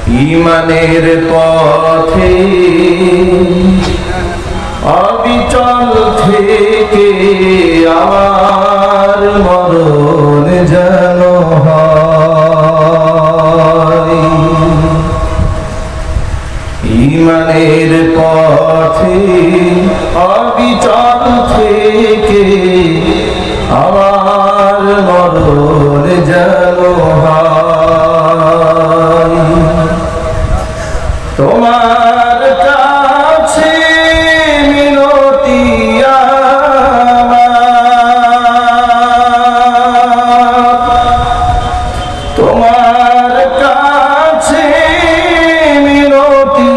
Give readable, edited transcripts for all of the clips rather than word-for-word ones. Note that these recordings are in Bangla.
ঈমানের পথে অবিচল থেকে আমার মরণ যেন হয়। ঈমানের পথে অবিচল থেকে আমার মরণ যেন হয়। তোমার কাছে মিনতি আমার, তোমার কাছে মিনতি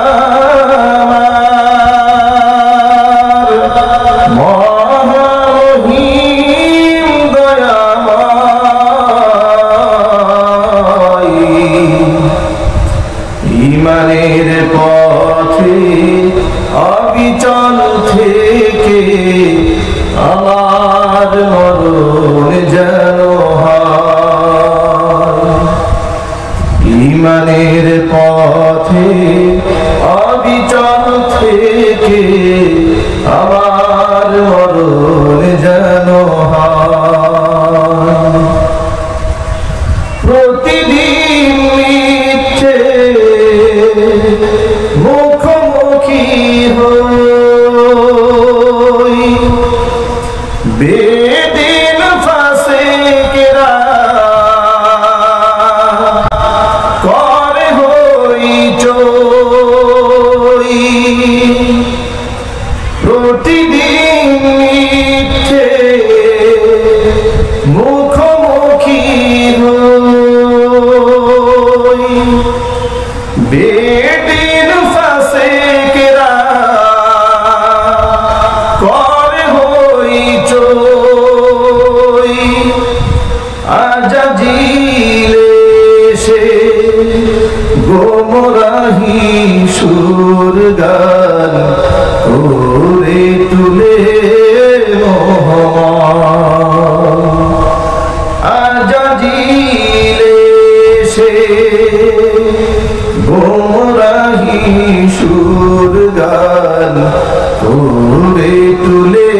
আমার, মহামহিম দয়াময়। ঈমানের পথে অবিচল থেকে আমার মরণ যেন হয়। ঈমানের পথে অবিচল থেকে আমার মরণ যেন হয়। প্রতিদিন মিথ্যে মুখোমুখি হই, বেদিন ফাসিকরা করে হইচই। প্রতিদিন মিথ্যে মুখোমুখি হই, বেদিন ফাসিকরা করে হইচই। আজাজিলে সে গোমরাহি সুর গান করে তুলে মোহমান। আজাজিলে সে গোমরাহি সুর গান করে তুলে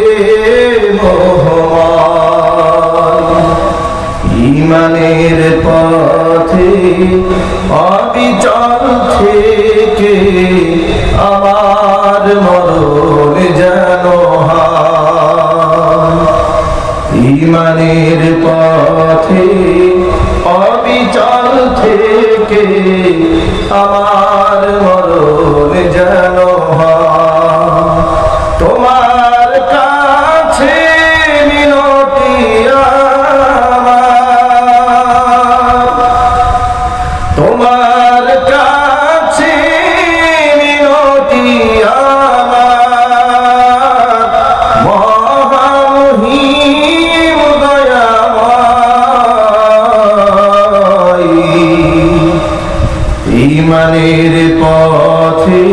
মোহমান। ঈমানের পথে অবিচল থেকে আমার মরণ যেন হয়। ঈমানের পথে অবিচল থেকে আমার মরণ যেন হয়। তোমার কাছে মিনতি আমার, তোমার কাছে মিনতি আমার, মহামহিম দয়াময়। ঈমানের পথে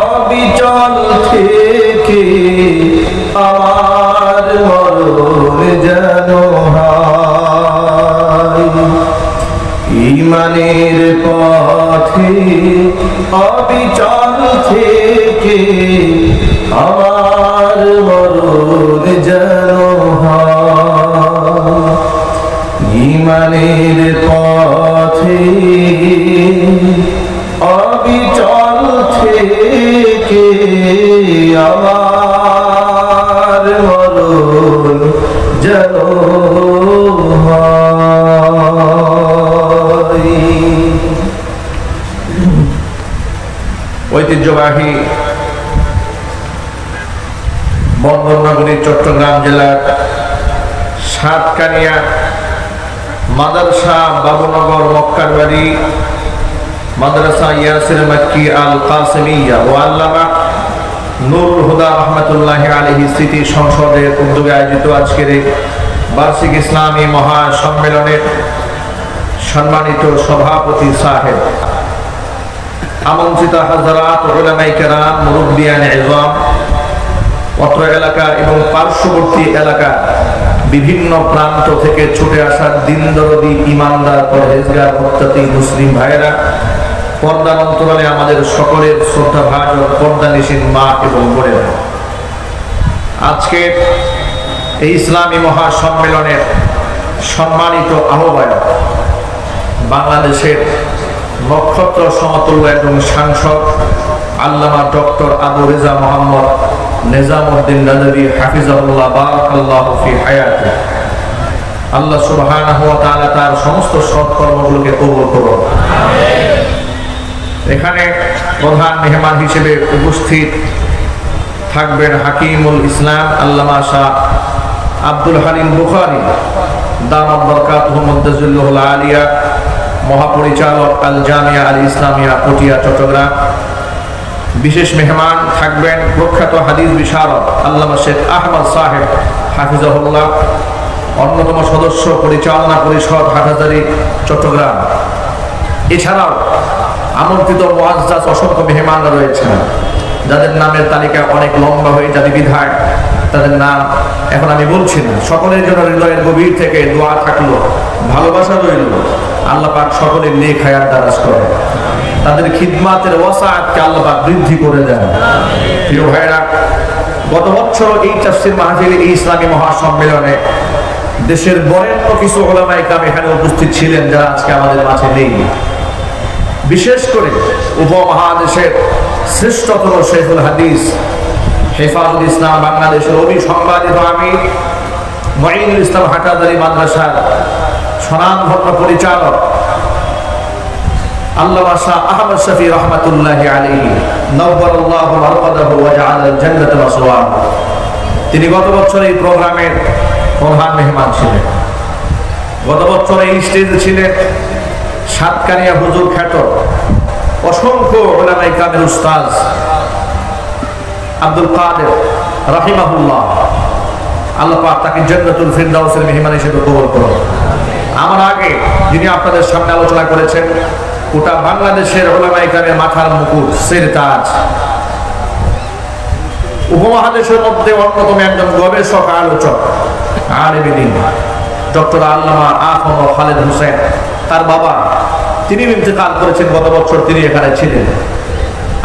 অবিচল থেকে আমার মরণ যেন হয়। ঈমানের পথে অবিচল থেকে আমার মরণ যেন হয়। ঈমানের পথে অবিচল থেকে আমার মরণ যেন হয়। ঐতিহ্যবাহী বন্দরনগরী চট্টগ্রাম জেলার সাতকানিয়া মাদ্রাসা বাবুনগর মক্কার বাড়ি মাদ্রাসা ইয়াসির মক্কি আল কাসিমিয়া ও আল্লামা নুরুল হুদা রহমতুল্লাহ আলাইহি স্মৃতি সংসদের উদ্যোগে আয়োজিত আজকের এই বার্ষিক ইসলামী মহাসম্মেলনের সম্মানিত সভাপতি সাহেব, আমন্ত্রিত হযরত উলামায়ে কেরাম, মুরব্বিয়ান ইজম, অত্র এলাকা এবং পার্শ্ববর্তী এলাকা বিভিন্ন প্রান্ত থেকে ছুটে আসার দিনদরদি ইমানদার পরহেজগার মুত্তাকি মুসলিম ভাইয়েরা, পর্দার অন্তরালে আমাদের সকলের শ্রদ্ধাভাজন পর্দানিশীন মা এবং বোনেরা, আজকে এই ইসলামী মহাসম্মেলনের সম্মানিত আহ্বায়ক, বাংলাদেশের নক্ষত্র সমতুল্য এবং সাংসদ আল্লামা ডক্টর আবু রেজা মোহাম্মদ নিজামউদ্দিন নদভী হাফিজাহুল্লাহ বারাকাল্লাহু ফি হায়াতি। আল্লাহ সুবহানাহু ওয়া তাআলা তার সমস্ত সৎকর্মগুলোকে কবুল করুন। এখানে প্রধান মেহমান হিসেবে উপস্থিত থাকবেন হাকিমুল ইসলাম আল্লামা শাহ আব্দুল হালিম বুখারী দামাত বরকাতুহু মুদ্দাজিল্লাহুল আলিয়া, মহাপরিচালক আল জামিয়া আল ইসলামিয়া পটিয়া চট্টগ্রাম। বিশেষ মেহমান থাকবেন প্রখ্যাত হাদিস বিশারদ আল্লামা শেখ আহমদ সাহেব হাফিজাহুল্লাহ, অন্যতম সদস্য পরিচালনা পরিষদ হাটহাজারী চট্টগ্রাম। এছাড়াও আমন্ত্রিত মুআজ্জাজ অসংখ্য মেহমানরা রয়েছেন, যাদের নামের তালিকা অনেক লম্বা হয়ে যাবে বিধায় তাদের নাম এখন আমি বলছি না। সকলের জন্য হৃদয়ের গভীর থেকে দোয়া থাকলো, ভালোবাসা রইল, আল্লাহ পাক সকলের নেক হায়াত দারাজ করে, তাদের খিদমাতের ওয়াসাআতকে আল্লাহ পাক বৃদ্ধি করে দেন। প্রিয় ভাইরা, গত বছর এই তাফসীর মাহফিলে, এই ইসলামী মহাসম্মেলনে দেশের বরেণ্য কিছু উলামায়ে কেরাম এখানে উপস্থিত ছিলেন, যারা আজকে আমাদের মাঝে নেই। বিশেষ করে উপমহাদেশের শ্রেষ্ঠতম শেখুল হাদিস হেফাজুল ইসলাম বাংলাদেশের অবিসংবাদিত আমির মুঈনুল ইসলাম হাটহাজারী মাদ্রাসার স্বনামধন্য পরিচালক আল্লামা শাহ আহমদ শফি রহমাতুল্লাহি আলাইহি নওয়ারাল্লাহু মারকাদাহু ওয়া জাআলাল জান্নাতা মাসওয়াহু, তিনি গত বছর এই প্রোগ্রামের প্রধান মেহমান ছিলেন। গত বছর এই স্টেজে ছিলেন সাতকানিয়া হুজুর খ্যাত অসংখ্য উলামায়ে কেরামের উস্তাদ আব্দুল কাদের রাহিমাহুল্লাহ। আল্লাহ পাক তাকে জান্নাতুল ফিরদাউসের মেহমান হিসেবে কবুল করুন। আমার আগে যিনি আপনাদের সামনে আলোচনা করেছেন, গোটা বাংলাদেশের উলামায়ে কেরামের মাথার মুকুট, সির তাজ, উপমহাদেশের মধ্যে অন্যতম একজন গবেষক, আলোচক, আলেমে দ্বীন ডক্টর আল্লামা আফম খালেদ হোসেন, তার বাবা, তিনি ইন্তেকাল করেছেন গত বছর, তিনি এখানে ছিলেন।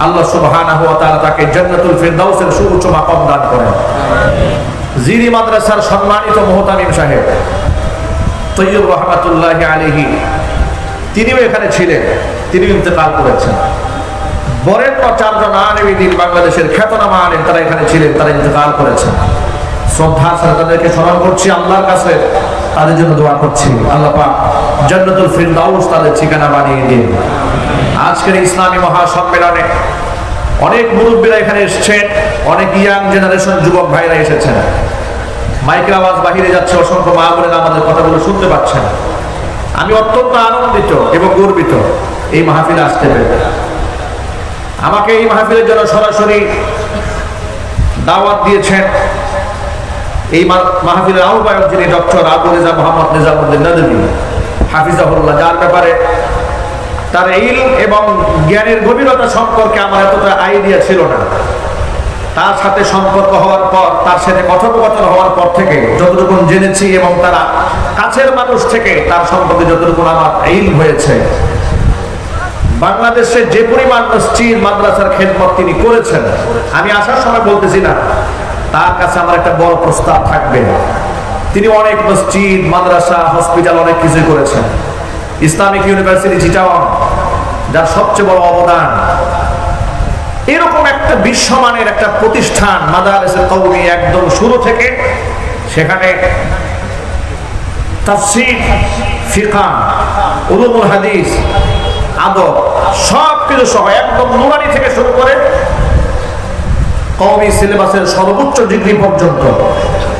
আল্লাহ সুবহানাহু ওয়া তাআলা তাকে জান্নাতুল ফিরদাউসের সুউচ্চ মাকাম দান করেন। জিরি মাদ্রাসার সম্মানিত মুহতামিম সাহেব তৈয়ব রহমাতুল্লাহি আলাইহি, তিনিও এখানে ছিলেন, তিনি ইন্তেকাল করেছেন। বরেণ্য চারজন আলেমে দ্বীন, বাংলাদেশের খ্যাতনামা আলেম, তারা এখানে ছিলেন, তারা ইন্তেকাল করেছেন। শ্রদ্ধার সাথে তাদেরকে স্মরণ করছি, আল্লাহর কাছে তাদের জন্য দোয়া করছি, আল্লাহ পাক জান্নাতুল ফিরদাউস তাদের ঠিকানা বানিয়ে দিন। আজকের ইসলামী মহাসম্মেলনে অনেক মুরব্বীরা এখানে এসেছেন, অনেক ইয়াং জেনারেশন যুবক ভাইরা এসেছেন। মাইকের আওয়াজ বাহিরে যাচ্ছে, অসংখ্য মা বোনেরা আমাদের কথাগুলো শুনতে পাচ্ছেন। আমি অত্যন্ত আনন্দিত এবং গর্বিত এই মাহফিলে আসতে পেরে। আমাকে এই মাহফিলের জন্য সরাসরি দাওয়াত দিয়েছেন এই মাহফিলের আহ্বায়ক, যিনি ডক্টর আবু রেজা মোহাম্মদ নিজামউদ্দিন নদভী হাফিজাহুল্লাহ, যার ব্যাপারে তার ইলম এবং জ্ঞানের গভীরতা সম্পর্কে আমার এতটা আইডিয়া ছিল না। তার সাথে সম্পর্ক হওয়ার পর, তার সাথে কথোপকথন হওয়ার পর থেকে যতটুকু জেনেছি, এবং তারা কাছের মানুষ থেকে তার সম্পর্কে যতটুকু আমার ইলম হয়েছে, বাংলাদেশে যে পরিমাণ মসজিদ মাদ্রাসার খেদমত তিনি করেছেন, আমি আসার সময় বলতেছি না, তার কাছে আমার একটা বড় প্রস্তাব থাকবে। তিনি অনেক মসজিদ, মাদ্রাসা, হসপিটাল, অনেক কিছু করেছেন। ইসলামিক ইউনিভার্সিটি চিটাগং, যার সবচেয়ে বড় অবদান, এরকম একটা বিশ্বমানের একটা প্রতিষ্ঠান মাদারিসে কওমি, একদম শুরু থেকে সেখানে তাফসীর, ফিকহ, উলুমুল হাদিস, আদব, সব কিছু সহ একদম নুরানি থেকে শুরু করে কওমি সিলেবাসের সর্বোচ্চ ডিগ্রি পর্যন্ত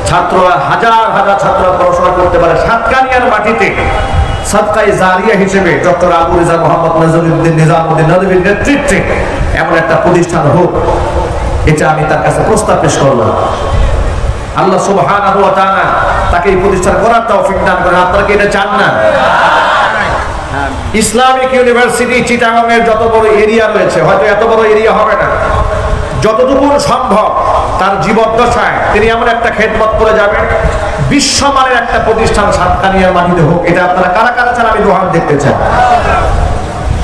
ছাত্ররা, হাজার হাজার ছাত্ররা পড়াশোনা করতে পারে। সাতকানিয়ার মাটিতে সাদকায়ে জারিয়া হিসেবে ডক্টর আবু রেজা মোহাম্মদ নিজামউদ্দিন নদভীর নেতৃত্বে এমন একটা প্রতিষ্ঠান হোক, এটা আমি তার কাছে প্রস্তাব পেশ করলাম। আল্লাহ সুবহানাহু ওয়া তাআলা তাকে এই প্রতিষ্ঠান করার তৌফিক দান করেন। আপনারা কি এটা চান না? ইসলামিক ইউনিভার্সিটি চিটাগং এর যত বড় এরিয়া রয়েছে, হয়তো এত বড় এরিয়া হবে না, যতটুকু সম্ভব তার জীবদ্দশায় তিনি এমন একটা খেদমত করে যাবেন, বিশ্বমানের একটা প্রতিষ্ঠান সাতকানিয়ার মাটিতে হোক। এটা আপনারা কারা কারা চান আমি দোহান দেখতে চাই।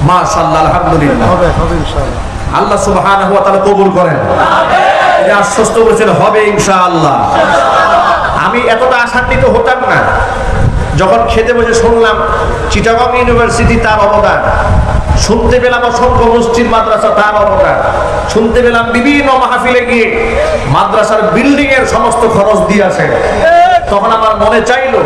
মাশাআল্লাহ, আলহামদুলিল্লাহ, আল্লাহ সুবহানাহু ওয়া তাআলা কবুল করেন। এটা আশ্বস্ত করেছেন হবে ইনশাআল্লাহ। আমি এতটা আশান্বিত হতাম না যখন খেতে বসে শুনলাম চিটাগং ইউনিভার্সিটি তার অবদান, শুনতে পেলাম অসংখ্য মসজিদ মাদ্রাসা তার অবদান, শুনতে পেলাম বিভিন্ন মাহফিলে গিয়ে মাদ্রাসার বিল্ডিং এর সমস্ত খরচ দিয়ে আসে। তখন আমার মনে চাইলো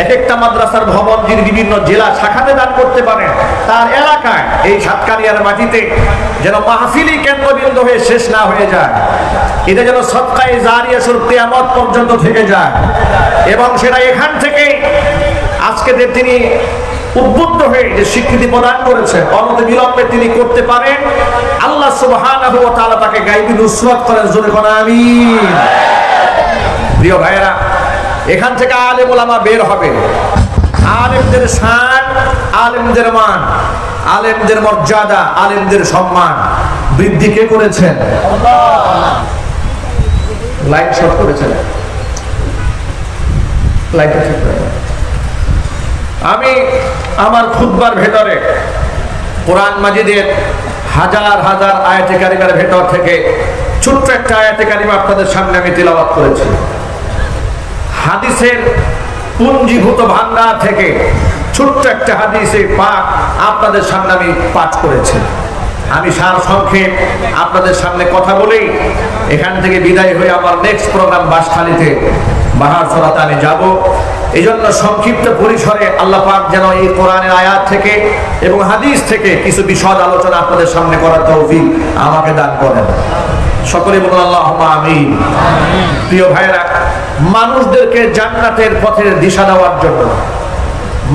এক একটা মাদ্রাসার ভবন যিনি বিভিন্ন জেলা শাখাতে দান করতে পারেন, তার এলাকায় এই সাতকানিয়ার মাটিতে যেন মাহফিলি কেন্দ্রবিন্দু হয়ে শেষ না হয়ে যায়, এটা যেন সদকায়ে জারিয়া স্বরূপ কিয়ামত পর্যন্ত থেকে যায়। এবং সেটা এখান থেকে আজকে তিনি উদ্বুদ্ধ হয়ে যে স্বীকৃতি প্রদান করেছেন, অনতি বিলম্বে তিনি করতে পারেন। আল্লাহ সুবহানাহু ওয়া তাআলা তাকে গায়বী নুসরত করেন, জোরে কোন আমিন। প্রিয় ভাইয়েরা, এখান থেকে আলেম ওলামা বের হবে। আলেমদের শান, আলেমদের মান, আলেমদের মর্যাদা, আলেমদের সম্মান বৃদ্ধি কে করেছেন? লাইট শর্ট করেছেন, লাইট ঠিক করে। আমি আমার খুতবার ভেতরে কোরআন মাজিদের হাজার হাজার আয়াতে কারিমার ভেতর থেকে ছোট্ট একটা আয়াতে কারিমা আপনাদের সামনে আমি তিলাওয়াত করেছি। হাদিসের পুঞ্জীভূত ভান্ডার থেকে ছোট্ট একটা হাদিসে পাক আপনাদের সামনে আমি পাঠ করেছি। আমি সার সংক্ষেপ আপনাদের সামনে কথা বলেই এখান থেকে বিদায় হয়ে আমার নেক্সট প্রোগ্রাম বাঁশখালীতে বাহারছড়াতে আমি যাব। এই জন্য সংক্ষিপ্ত পরিসরে আল্লাহ পাক যেন এই কোরআনের আয়াত থেকে এবং হাদিস থেকে কিছু বিশদ আলোচনা আপনাদের সামনে করার তৌফিক আমাকে দান করেন। সকলে বলুন আল্লাহুম্মা আমিন। প্রিয় ভাইরা, মানুষদেরকে জান্নাতের পথের দিশা দেওয়ার জন্য,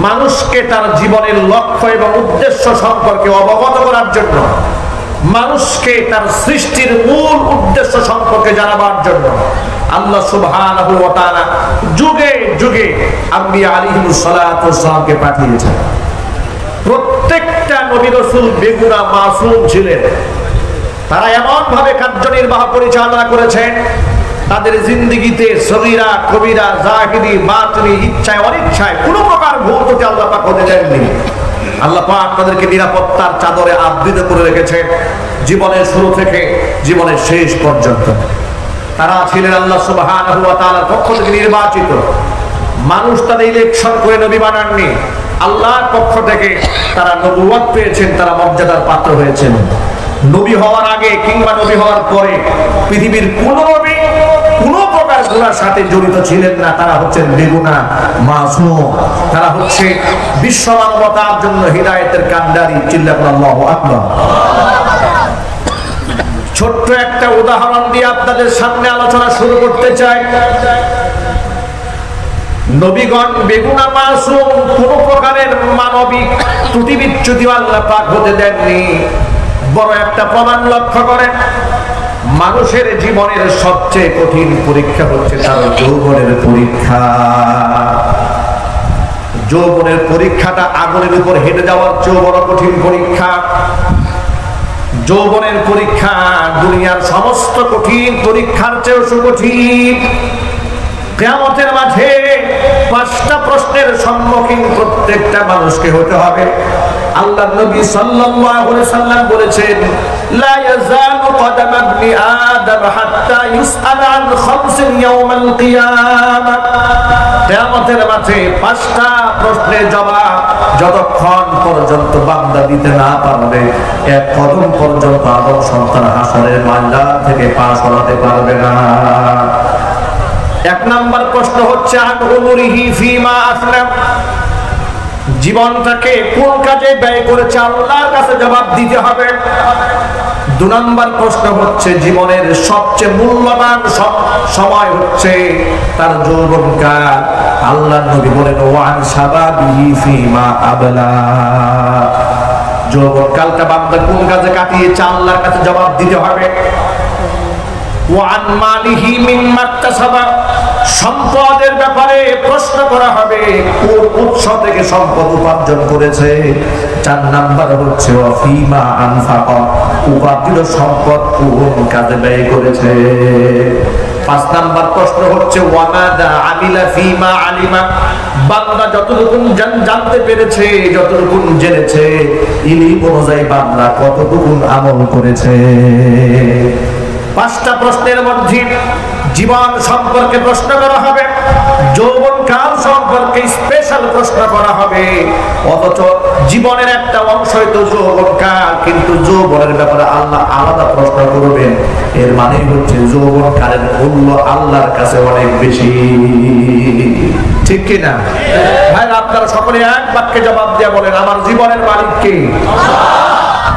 মানুষকে তার জীবনের লক্ষ্য এবং উদ্দেশ্য সম্পর্কে অবগত করার জন্য, মানুষকে তার সৃষ্টির মূল উদ্দেশ্য সম্পর্কে জানাবার জন্য আল্লাহ সুবহানাহু ওয়া তাআলা যুগে যুগে আম্বিয়া আলাইহিমুস সালাতু ওয়াস সালামকে পাঠিয়েছেন। প্রত্যেকটা নবী রাসূল বেগুনা মাসুম ছিলেন। তারা এমন ভাবে কার্যনির্বাহ পরিচালনা করেছেন, তাদের জিন্দেগিতে সগীরা কবিরা জাহিরি বাতিনি ইচ্ছায় অনিচ্ছায় কোনো প্রকার ভুল ত্রুটি আল্লাহ পাক হতে দেননি। আল্লাহ পাক তাদেরকে নিরাপত্তার চাদরে আবৃত করে রেখেছেন জীবনের শুরু থেকে জীবনের শেষ পর্যন্ত। তারা ছিলেন আল্লাহ সুবহানাহু ওয়া তাআলার পক্ষ থেকে নির্বাচিত মানুষ। তাদের ইলেকশন করে নবী বানাননি, আল্লাহর পক্ষ থেকে তারা নবুয়ত পেয়েছেন, তারা মর্যাদার পাত্র হয়েছেন। নবী হওয়ার আগে কিংবা নবী হওয়ার পরে পৃথিবীর কোন নবী কোনো প্রকার গুনার সাথে জড়িত ছিলেন না। তারা হচ্ছেন বেগুনা মাসুম, তারা হচ্ছে বিশ্ব মানবতার জন্য হিদায়াতের কান্ডারি। চিল্লাহ আল্লাহু আকবার। ছোট্ট একটা উদাহরণ দিয়ে আপনাদের সামনে আলোচনা শুরু করতে চাই। নবীগণ বেগুনা মাসুম, কোন প্রকারের মানবিক ত্রুটি বিচ্যুতি আল্লাহ পাক হতে দেননি। বড় একটা প্রমাণ লক্ষ্য করেন, মানুষের জীবনের সবচেয়ে কঠিন পরীক্ষা হচ্ছে তার যৌবনের পরীক্ষা। যৌবনের পরীক্ষাটা আগুনের উপর হেঁটে যাওয়ার চেয়েও বড় কঠিন পরীক্ষা। যৌবনের পরীক্ষা দুনিয়ার সমস্ত কঠিন পরীক্ষার চেয়েও সুকঠিন। কিয়ামতের মাঠে 5টা প্রশ্নের সম্মুখীন প্রত্যেকটা মানুষকে হতে হবে। আল্লাহর নবী সাল্লাল্লাহু আলাইহি সাল্লাম বলেছেন, লা ইয়াজালু কদাম ইবনি আদম হাত্তা ইউসআলা আন খামসিন ইয়াউমাল কিয়ামাহ। কিয়ামতের মাঠে 5টা প্রশ্নের জবাব যতক্ষণ পর্যন্ত বান্দা দিতে না পারবে, এক কদম পর্যন্ত আদম সন্তান হাসরের ময়দান থেকে পা সরাতে পারবে না। 1 নাম্বার প্রশ্ন হচ্ছে আন উমরিহি ফিমা আসলাম, জীবনটাকে কোন কাজে ব্যয় করেছে আল্লাহর কাছে জবাব দিতে হবে। 2 নাম্বার প্রশ্ন হচ্ছে জীবনের সবচেয়ে মূল্যবান সময় হচ্ছে তার যৌবনকাল। আল্লাহর নবী বলেন ওয়ান শাবাবিহি ফিমা আবলা, যৌবনকালটা বান্দা কোন কাজে কাটিয়েছে আল্লাহর কাছে জবাব দিতে হবে। ওয়ান মালিহি মিম্মা ইকতাসাবা, সম্পদের ব্যাপারে প্রশ্ন করা হবে, কোন উৎস থেকে সম্পদ উপার্জন করেছে। 4 নাম্বার হচ্ছে ওয়াফিমা আনফাকা, উপার্জিত সম্পদ কোন কাজে ব্যয় করেছে। 5 নাম্বার প্রশ্ন হচ্ছে ওয়ামাদা আমিলা ফিমা আলিমা, বান্দা যতটুকু জানতে পেরেছে, যতটুকু জেনেছে, ইলম অনুযায়ী বান্দা কতটুকু আমল করেছে। 5টা প্রশ্নের মধ্যে জীবন সম্পর্কে প্রশ্ন করা হবে, যৌবনকাল সম্পর্কে স্পেশাল প্রশ্ন করা হবে। অথচ জীবনের একটা অংশই তো যৌবনকাল, কিন্তু যৌবনের ব্যাপারে আল্লাহ আলাদা প্রশ্ন করবেন। এর মানে হচ্ছে যৌবনকালের মূল্য আল্লাহর কাছে অনেক বেশি, ঠিক কিনা ভাই? আপনারা সকলে এক বাক্যে জবাব দিয়ে বলেন, আমার জীবনের মালিক কে?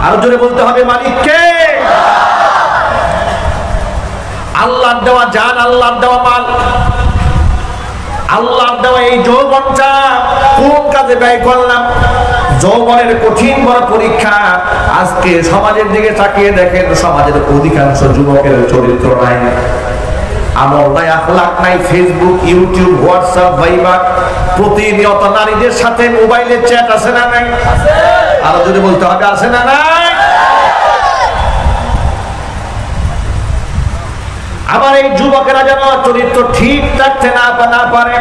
আরো জোরে বলতে হবে, মালিক কে? আল্লাহর দেওয়া জান, আল্লাহর দেওয়া মাল, আল্লাহর দেওয়া এই যৌবনটা কোন কাজে ব্যয় করলাম? যৌবনের কঠিন বড় পরীক্ষা। আজকে সমাজের দিকে তাকিয়ে দেখেন, সমাজের অধিকাংশ যুবকের চরিত্র নাই, আমল নাই, আখলাক নাই। ফেসবুক, ইউটিউব, হোয়াটসঅ্যাপ, ভাইবার, প্রতিনিয়ত নারীদের সাথে মোবাইলে চ্যাট আছে না নাই? আরো যদি বলতে হবে, আছে না নাই? আবার এই যুবকেরা যেন চরিত্র ঠিক রাখতে না পারে,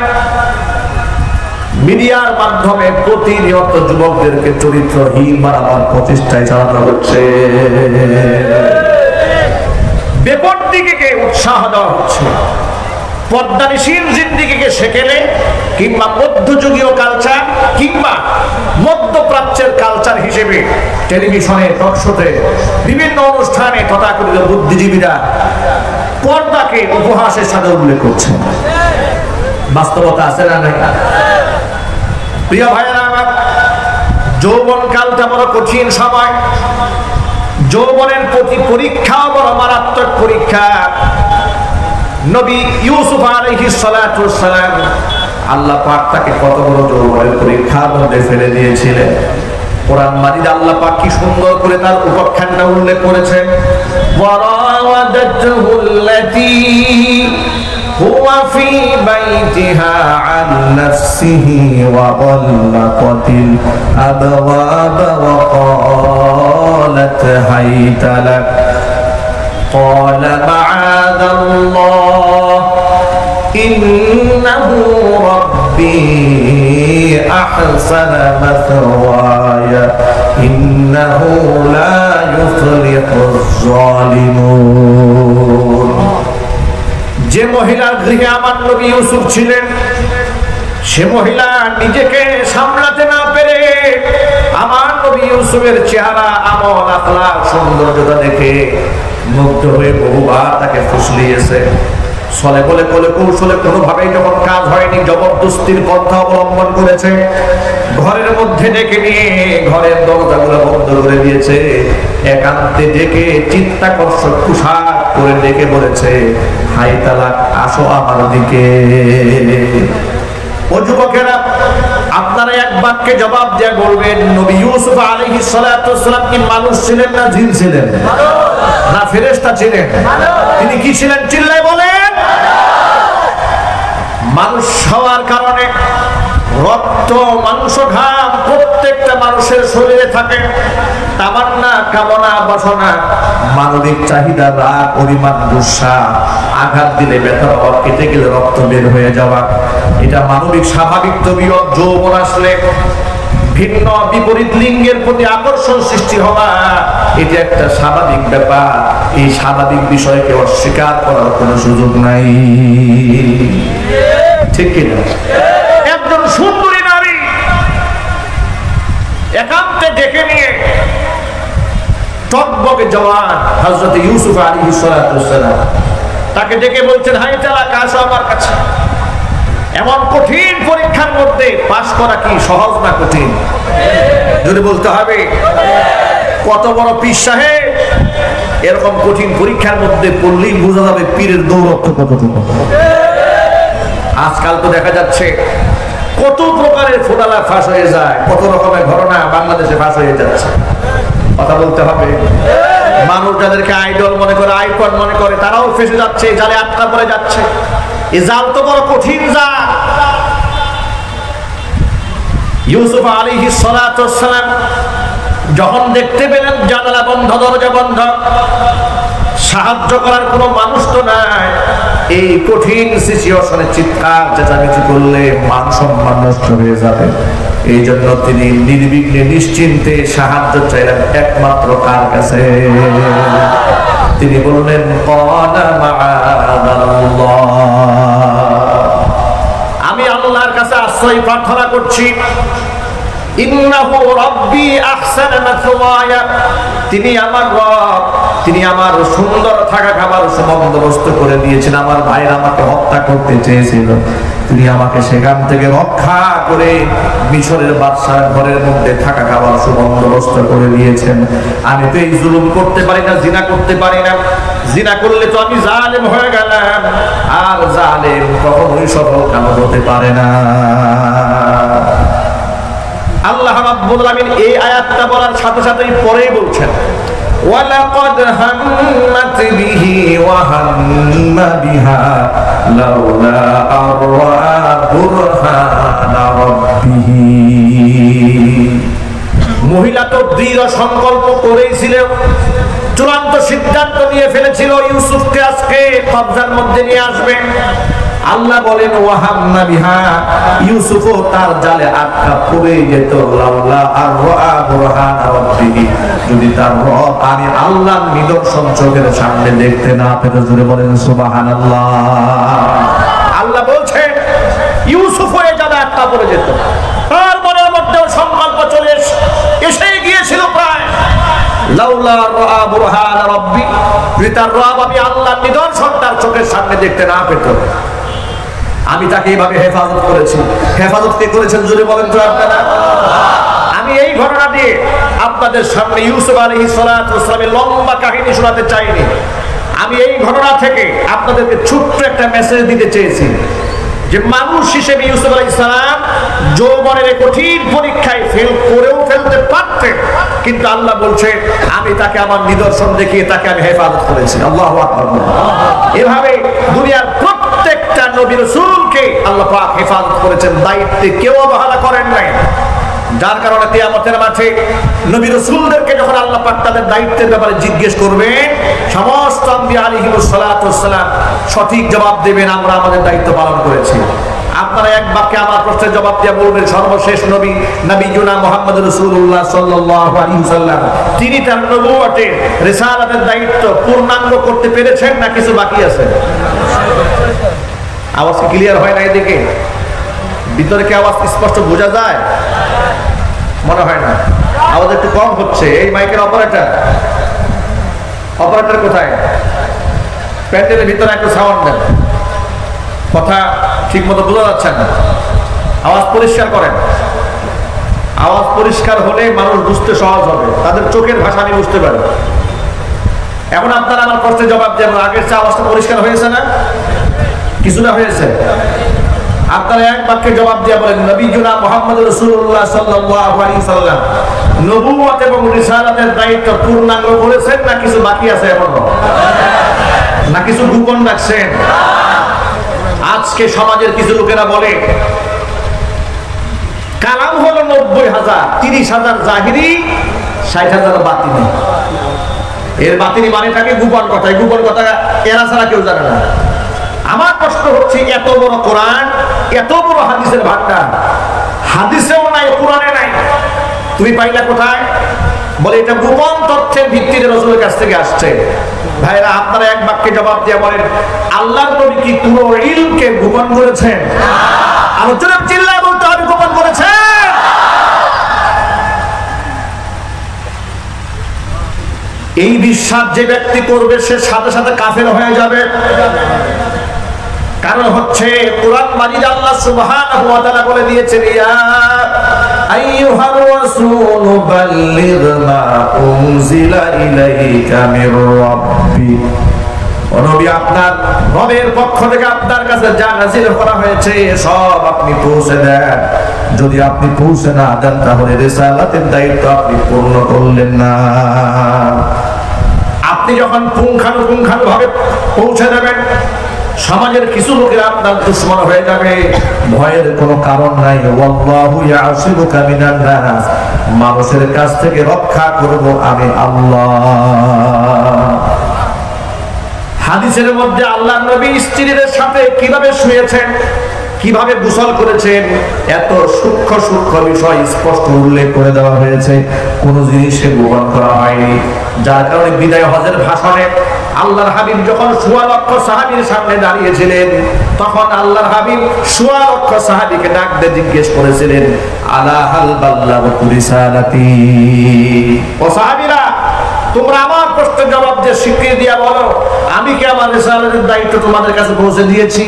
মিডিয়ার মাধ্যমে প্রতিনিয়ত যুবকদেরকে চরিত্রহীন বানাবার প্রচেষ্টায় চালানো হচ্ছে। বিপদ দিকে উৎসাহ দেওয়া হচ্ছে। পর্দানিশীল জিন্দিগিকে সেকেলে কিংবা মধ্যযুগীয় কালচার কিংবা মধ্যপ্রাচ্যের কালচার হিসেবে টেলিভিশনে, টকশোতে, বিভিন্ন অনুষ্ঠানে তথাকথিত বুদ্ধিজীবীরা পর্দাকে উপহাসের সাথে উল্লেখ করছে। বাস্তবতা আছে না নাই? প্রিয় ভাইয়েরা আমার, যৌবন কালটা বড় কঠিন সময়। যৌবনের প্রতি পরীক্ষা বড় মারাত্মক পরীক্ষা। নবী ইউসুফ আলাইহিস সালাতু ওয়াস সালাম, আল্লাহ পাক তাকে কত বড় যৌবনের পরীক্ষার মধ্যে ফেলে দিয়েছিলেন। কোরআন মাজিদ আল্লাহ পাক কি সুন্দর করে তার উপাখ্যানটা উল্লেখ করেছেন। ওয়ারাওয়াদাতুহু আল্লাতী হুয়া ফি বাইতিহা আন নাফসিহি ওয়া গাল্লাকাতিল আবওয়াবা ওয়া ক্বালাত হাইতা লাক قال معاذ الله إنه ربي أحسن مثواي إنه لا يفلح الظالمون। যে মহিলার গৃহে আমার নবী ইউসুফ ছিলেন, সে মহিলা নিজেকে সামলাতে না পেরে আমার নবী ইউসুফের চেহারা, আমল, আখলাক, সৌন্দর্যতা দেখে মুগ্ধ হয়ে বহুবার তাকে ফুসলিয়েছে। ছলে বলে কোলে কৌশলে কোনোভাবেই যখন কাজ হয়নি, জবরদস্তির পন্থা অবলম্বন করেছে। ঘরের মধ্যে ডেকে নিয়ে ঘরের দরজাগুলো বন্ধ করে দিয়েছে। একান্তে ডেকে চিত্তাকর্ষক পোশাক করে ডেকে বলেছে, হাই তালাক, আসো আমার দিকে। ও যুবকেরা, আপনারা এক বাক্যে জবাব দিয়ে বলবেন, নবী ইউসুফ আলাইহিস সালাতু ওয়াস সালাম কি মানুষ ছিলেন না জিন ছিলেন? না ফেরেশতা ছিলেন? তিনি কি ছিলেন? চিল্লায় বলেন। মানুষ হওয়ার কারণে রক্ত, মাংস, ঘাম প্রত্যেকটা মানুষের শরীরে থাকে। তামান্না, কামনা, বাসনা, মানবিক চাহিদা, রাগ, অভিমান, গুসা, আঘাত দিলে ব্যথা পাওয়া, কেটে গেলে রক্ত বের হয়ে যাওয়া, এটা মানবিক স্বাভাবিক তবিয়ত। যৌবন আসলে ভিন্ন বিপরীত লিঙ্গের প্রতি আকর্ষণ সৃষ্টি হওয়া, এটা একটা স্বাভাবিক ব্যাপার। এই স্বাভাবিক বিষয়কে অস্বীকার করার কোনো সুযোগ নাই, ঠিক কিনা? একজন সুন্দরী নারী একান্তে ডেকে নিয়ে টকবকে জওয়ান হযরত ইউসুফ আলাইহিস সালাতু ওয়াস সালাম তাকে ডেকে বলছেন, হাই তালাক, আসো আমার কাছে। এমন কঠিন পরীক্ষার মধ্যে পাস করা কি সহজ না কঠিন? যদি বলতে হবে, কত বড় পীর সাহেব, এরকম কঠিন পরীক্ষার মধ্যে পড়লেই বোঝা যাবে পীরের দৌরত্ব কতটুকু। আজকাল তো দেখা যাচ্ছে কত প্রকারের ফোটালা ফাঁস হয়ে যায়, কত রকমের ঘটনা বাংলাদেশে ফাঁস হয়ে যাচ্ছে। কথা বলতে হবে। মানুষ যাদেরকে আইডল মনে করে, আইকন মনে করে, তারাও ফেসে যাচ্ছে, জালে আটকা পড়ে যাচ্ছে। এই জাল তো বড় কঠিন জাল। ইউসুফ আলাইহিস সালাতু ওয়াস সালাম যখন দেখতে পেলেন জানালা বন্ধ, দরজা বন্ধ, সাহায্য করার কোনো মানুষ তো নাই, এই কঠিন সিচুয়েশনে চিৎকার চেঁচামেচি করলে মান সম্মান নষ্ট হয়ে যাবে। এই জন্য তিনি নির্বিঘ্নে নিশ্চিন্তে সাহায্য চাইলেন একমাত্র কার কাছে? তিনি বললেন আমি আল্লাহর কাছে আশ্রয় প্রার্থনা করছি। ইন্নাহু রাব্বি আহসানা মাথওয়ায়া, তিনি আমার রব, তিনি আমার সুন্দর থাকা খাবার বন্দোবস্ত করে দিয়েছেন। আমার ভাইরা আমাকে হত্যা করতে চেয়েছিল, তিনি আমাকে সেখান থেকে রক্ষা করে মিশরের বাদশার ঘরের মধ্যে থাকা খাবার সুবন্দোবস্ত করে দিয়েছেন। আমি তো এই জুলুম করতে পারি না, জিনা করতে পারি না, জিনা করলে তো আমি জালেম হয়ে গেলাম, আর জালেম কখনোই সফল কাম হতে পারে না। আল্লাহ রাব্বুল আলামিন এই আয়াতটা বলার সাথে সাথেই পরেই বলছেন ওয়ালাকাদ হাম্মাত বিহি ওয়া হাম্মা বিহা লাউলা আররা বুরহানা রাব্বিহি। মহিলা তো দৃঢ় সংকল্প করেছিল, চূড়ান্ত সিদ্ধান্ত নিয়ে ফেলেছিল ইউসুফকে আজকে কবজার মধ্যে নিয়ে আসবে। আল্লাহ বলেন ওয়াহাম্মা বিহা, ইউসুফও তার জালে আটকা পড়ে যেত। লাউলা আররা বুরহানা রাব্বিহি, যদি তার রব আমি আল্লাহর নিদর্শন চোখের সামনে দেখতে না পেত। জোরে বলেন সুবহানাল্লাহ। আল্লাহ বলছেন ইউসুফও এই জালে আটকা পড়ে যেত, তার মনের মধ্যেও সংকল্প চলে এসে গিয়েছিল প্রায়। লাউলা আররা বুরহানা রাব্বি, যদি তার রব আমি আল্লাহর নিদর্শন তার চোখের সামনে দেখতে না পেত। আমি তাকে এইভাবে হেফাজত করেছি। হেফাজত কে করেছেন জোরে বলেন তো আপনারা? আমি এই ঘটনা দিয়ে আপনাদের সামনে ইউসুফ আলাইহিস সালাতু ওয়াস সালামের লম্বা কাহিনী শোনাতে চাইনি। আমি এই ঘটনা থেকে আপনাদেরকে ছোট্ট একটা মেসেজ দিতে চেয়েছি যে মানুষ হিসেবে ইউসুফ আলাইহিস সালাম যৌবনের কঠিন পরীক্ষায় ফেল করেও ফেলতে পারতেন, কিন্তু আল্লাহ বলছে আমি তাকে আমার নিদর্শন দেখিয়ে তাকে আমি হেফাজত করেছি। আল্লাহু আকবার। এভাবে দুনিয়ার প্রত্যেকটা নবী রাসূলকে আল্লাহ পাক হেফাজত করেছেন, দায়িত্বে কেউ অবহেলা করেন নাই। যার কারণে কিয়ামতের মাঠে নবী রাসূলদেরকে যখন আল্লাহ পাক তাদের দায়িত্বের ব্যাপারে জিজ্ঞেস করবেন, সমস্ত আম্বিয়া আলাইহিমুস সালাতু ওয়াস সালাম সঠিক জবাব দেবেন আমরা আমাদের দায়িত্ব পালন করেছি। আপনারা এক বাক্যে আমার প্রশ্নের জবাব দিয়ে বলবেন সর্বশেষ নবী নবিয়ুনা মুহাম্মদ রাসূলুল্লাহ সাল্লাল্লাহু আলাইহি ওয়াসাল্লাম তিনি তার নবুয়তের রিসালাতের দায়িত্ব পূর্ণাঙ্গ করতে পেরেছেন না কিছু বাকি আছে? আওয়াজ ক্লিয়ার হয় না? এদিকে ভিতরে কি আওয়াজ স্পষ্ট বোঝা যায়? মনে হয় না, আওয়াজ একটু কম হচ্ছে। এই মাইকের অপারেটর কোথায়? প্যান্ডেলের ভিতরে একটু সাউন্ড দেন, কথা ঠিক মতো বোঝা যাচ্ছে না। আওয়াজ পরিষ্কার করেন। আওয়াজ পরিষ্কার হলে মানুষ বুঝতে সহজ হবে, তাদের চোখের ভাষা আমি বুঝতে পারি। এখন আপনারা আমার প্রশ্নের জবাব দেন, আগের চেয়ে আওয়াজটা পরিষ্কার হয়েছে না? কিছুটা হয়েছে? আপনারা এক বাক্যে জবাব দিয়ে বলেন নবিয়ুনা মুহাম্মদ রাসূলুল্লাহ সাল্লাল্লাহু আলাইহি ওয়াসাল্লাম নবুয়ত এবং রিসালাতের দায়িত্ব পূর্ণাঙ্গ করেছেন না কিছু বাকি আছে এখনো? না কিছু গোপন রাখছেন? আজকে সমাজের কিছু লোকেরা বলে কালাম হলো ৯০,০০০, ৩০,০০০ জাহিরি, ৬০,০০০ বাতিনি। এর বাতিনি মানেটাকে গোপন কথা, এই গোপন কথা এরা ছাড়া কেউ জানে না। আমার প্রশ্ন হচ্ছে এত বড় কোরআন, এত বড় হাদিসের ভান্ডার, হাদিসেও নাই, কোরআনে নাই, তুমি পাইলা কোথায়? বলে এটা গোপন তথ্যের ভিত্তিতে রাসূলের কাছ থেকে আসছে। ভাইরা আপনারা এক বাক্যে জবাব দিয়ে বলেন আল্লাহর নবী কি পুরো ইলমকে গোপন করেছেন? আলোচনা চিল্লায় বলতে হবে গোপন করেছেন। এই বিশ্বাস যে ব্যক্তি করবে সে সাথে সাথে কাফের হয়ে যাবে। কারণ হচ্ছে কোরআন মাজিদ আল্লাহ সুবহানাহু ওয়া তাআলা বলে দিয়েছেন ইয়া আইয়ুহার রাসূল বাল্লিগ মা উনজিলা ইলাইকা মির রাব্বিক। ও নবী আপনার রবের পক্ষ থেকে আপনার কাছে যা নাযিল করা হয়েছে সব আপনি পৌঁছে দেন। যদি আপনি পৌঁছে না দেন তাহলে রিসালাতের দায়িত্ব আপনি পূর্ণ করলেন না। আপনি যখন পুঙ্খানুপুঙ্খানুভাবে পৌঁছে দেবেন সমাজের কিছু লোকেরা আপনার দুশমন হয়ে যাবে, ভয়ের কোনো কারণ নাই। ওয়াল্লাহু ইয়াসিমুকা মিনান নাস, মানুষের কাছ থেকে রক্ষা করব আমি আল্লাহ। হাদিসের মধ্যে আল্লাহর নবী স্ত্রীদের সাথে কিভাবে শুয়েছেন, কিভাবে গোসল করেছেন, এত সূক্ষ্ম সূক্ষ্ম বিষয় স্পষ্ট উল্লেখ করে দেওয়া হয়েছে, কোন জিনিসে গোপন করা হয়নি। যার কারণে বিদায় হজের ভাষণে আল্লাহর হাবিব যখন ১৬ লক্ষ সাহাবীর সামনে দাঁড়িয়েছিলেন, তখন আল্লাহর হাবিব ১৬ লক্ষ সাহাবীকে ডাক দিয়ে জিজ্ঞেস করেছিলেন, আলা হাল বাল্লাগতু রিসালাতি, ও সাহাবীরা, তোমরা আমার প্রশ্নের জবাব দিয়ে স্বীকৃতি দিয়া বলো, আমি কি আমার রিসালাতের দায়িত্ব তোমাদের কাছে পৌঁছে দিয়েছি?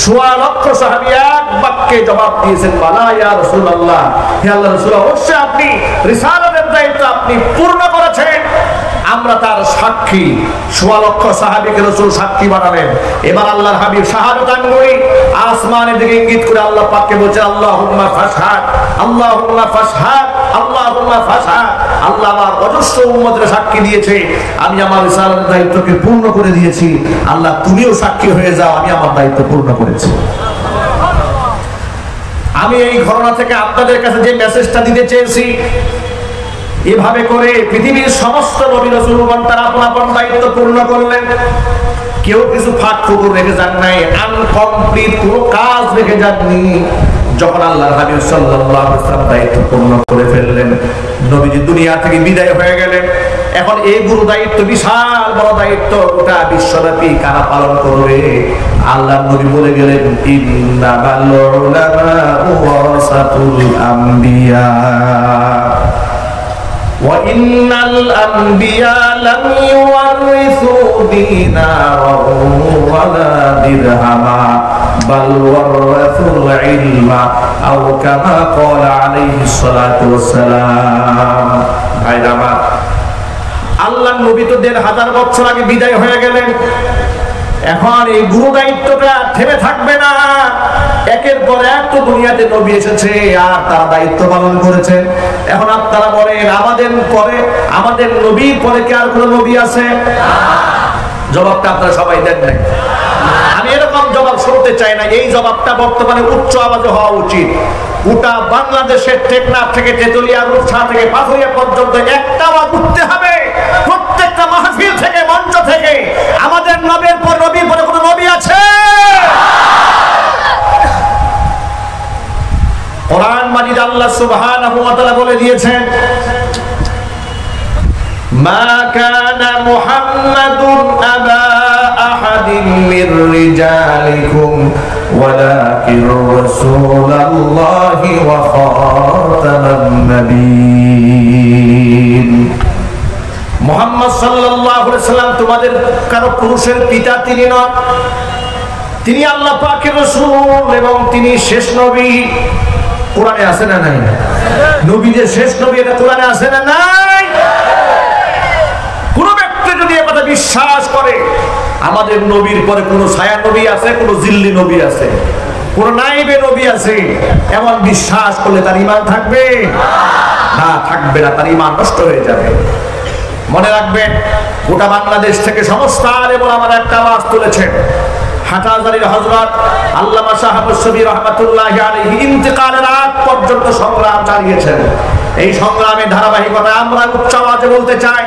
১৬ লক্ষ সাহাবী এক বাক্যে জবাব দিয়েছেন, বালা ইয়া রাসূলুল্লাহ, হে আল্লাহর রাসূল, অবশ্যই আপনি রিসালাতের দায়িত্ব আপনি পূর্ণ করেছেন, আমরা তার সাক্ষী। ১৬ লক্ষ সাহাবীকে রাসূল সাক্ষী বানালেন। এবার আল্লাহর হাবিব শাহাদাত আঙ্গুলি আসমানের দিকে ইঙ্গিত করে আল্লাহ পাককে বলছেন, আল্লাহুম্মা ফাশহাদ, আল্লাহুম্মা ফাশহাদ, আল্লাহুম্মা ফাশহাদ। আল্লাহ আমার অজস্র উম্মতের সাক্ষী দিয়েছে, আমি আমার রিসালাতের দায়িত্বকে পূর্ণ করে দিয়েছি। আল্লাহ তুমিও সাক্ষী হয়ে যাও, আমি আমার দায়িত্ব পূর্ণ করেছি। আমি এই ঘটনা থেকে আপনাদের কাছে যে মেসেজটা দিতে চেয়েছি, এভাবে করে পৃথিবীর সমস্ত নবী রাসূলগণ তারা আপন আপন দায়িত্ব পূর্ণ করলেন। কেউ কিছু ফাঁক ফুকুর রেখে যান নাই, আনকমপ্লিট কোনো কাজ রেখে যাননি। যখন আল্লাহর হাবিব সাল্লাল্লাহু আলাইহি ওয়াসাল্লাম দায়িত্ব পূর্ণ করে ফেললেন, নবীজি দুনিয়া থেকে বিদায় হয়ে গেলেন, এখন এই গুরু দায়িত্ব, বিশাল বড় দায়িত্ব, গোটা বিশ্বব্যাপী কারা পালন করবে? আল্লাহর নবী বলে গেলেন, ইন্নামাল উলামাউ ওয়ারাসাতুল আম্বিয়া وَإِنَّ الْأَنْبِيَاءَ لَمْ يُوَرِّثُوا دِينَارًا وَلَا دِرْهَمًا بَلْ وَرَّثُوا الْعِلْمَ أَوْ كَمَا قَالَ عَلَيْهِ الصَّلَاةُ وَالسَّلَامُ। ভাইরা আমার, আল্লাহর নবী তো ১৫০০ বছর আগে বিদায় হয়ে গেলেন। এখন এই গুরু দায়িত্বটা থেমে থাকবে না। একের পর এক তো দুনিয়াতে নবী এসেছে আর তারা দায়িত্ব পালন করেছে। এখন আপনারা বলেন, আমাদের নবীর পরে কি আর কোন নবী আছে? জবাবটা আপনারা সবাই দেন নাই। আমি এরকম জবাব শুনতে চাই না। এই জবাবটা বর্তমানে উচ্চ আওয়াজে হওয়া উচিত। গোটা বাংলাদেশের টেকনাফ থেকে তেতুলিয়া, রূপসা থেকে পাথুরিয়া পর্যন্ত একটা আওয়াজ উঠতে হবে, প্রত্যেকটা মাহফিল থেকে, মঞ্চ থেকে, আমাদের নবীর পরে কোন নবী আছে? কোরআন মাজিদ আল্লাহ সুবহানাহু ওয়া তাআলা বলে দিয়েছেন, মা কানা মুহাম্মাদুন আবা আহাদিন মির রিজালিকুম ওয়ালাকিন রাসূলুল্লাহি ওয়া খাতামান নবিয়্যিন। মুহাম্মদ সাল্লাল্লাহু আলাইহি সাল্লাম তোমাদের কারো পুরুষের পিতা তিনি নন, তিনি আল্লাহ পাকের রাসূল এবং তিনি শেষ নবী। কোরআনে আছে না নাই? নবীদের শেষ নবী, এটা কোরআনে আছে না নাই? কোন ব্যক্তি যদি এই কথা বিশ্বাস করে আমাদের নবীর পরে কোন ছায়া নবী আছে, কোন জিল্লি নবী আছে, কোন নাইবে নবী আছে, এমন বিশ্বাস করলে তার ঈমান থাকবে না? থাকবে না, তার ঈমান নষ্ট হয়ে যাবে। মনে রাখবেন, গোটা বাংলাদেশ থেকে সমস্ত আলেম ওলামারা একটা আওয়াজ তুলেছেন। হাটহাজারীর হযরত আল্লামা শাহ আহমদ শফী রাহমাতুল্লাহি আলাইহি ইন্তেকালের আগ পর্যন্ত সংগ্রাম চালিয়েছেন। এই সংগ্রামের ধারাবাহিকতা আমরা উচ্চ আওয়াজে বলতে চাই,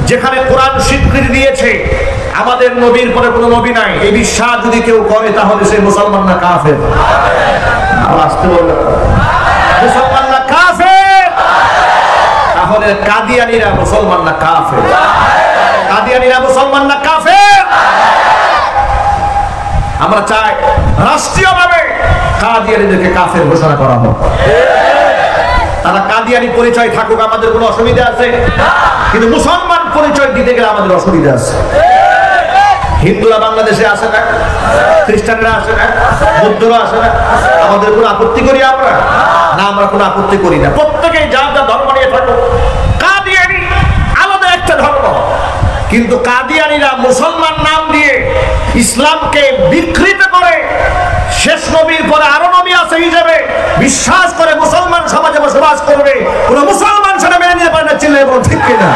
যেখানে কোরআন স্বীকৃতি দিয়েছে আমাদের নবীর পরে কোনো নবী নাই, এই বিশ্বাস যদি কেউ করে তাহলে সে মুসলমান না কাফের? আসতে বলল, মুসলমান না কাফের? তাহলে কাদিয়ানীরা মুসলমান না কাফের? কাদিয়ানীরা মুসলমান না কাফের? আমরা চাই রাষ্ট্রীয়ভাবে কাদিয়ানীদেরকে কাফের ঘোষণা করা হোক। তারা কাদিয়ানী পরিচয় থাকুক, আমাদের কোনো অসুবিধা আছে? কিন্তু মুসলমান পরিচয় দিতে গেলে আমাদের অসুবিধা আছে। হিন্দুরা বাংলাদেশে আসে না, খ্রিস্টানরা আসে না, বৌদ্ধরা আসে না, আমাদের কোনো আপত্তি করি আমরা? না, আমরা কোনো আপত্তি করি না। প্রত্যেকেই যার যা ধর্ম নিয়ে থাকুক। কাদিয়ানী আলাদা একটা ধর্ম, কিন্তু কাদিয়ানীরা মুসলমান নাম দিয়ে ইসলামকে বিকৃত করে শেষ নবীর পরে আরো নবী আছে হিসেবে বিশ্বাস করে মুসলমান সমাজে বসবাস করবে। কোন মুসলমান সেটা মেনে নিতে পারে না। চিল্লায় বলুন ঠিক কিনা?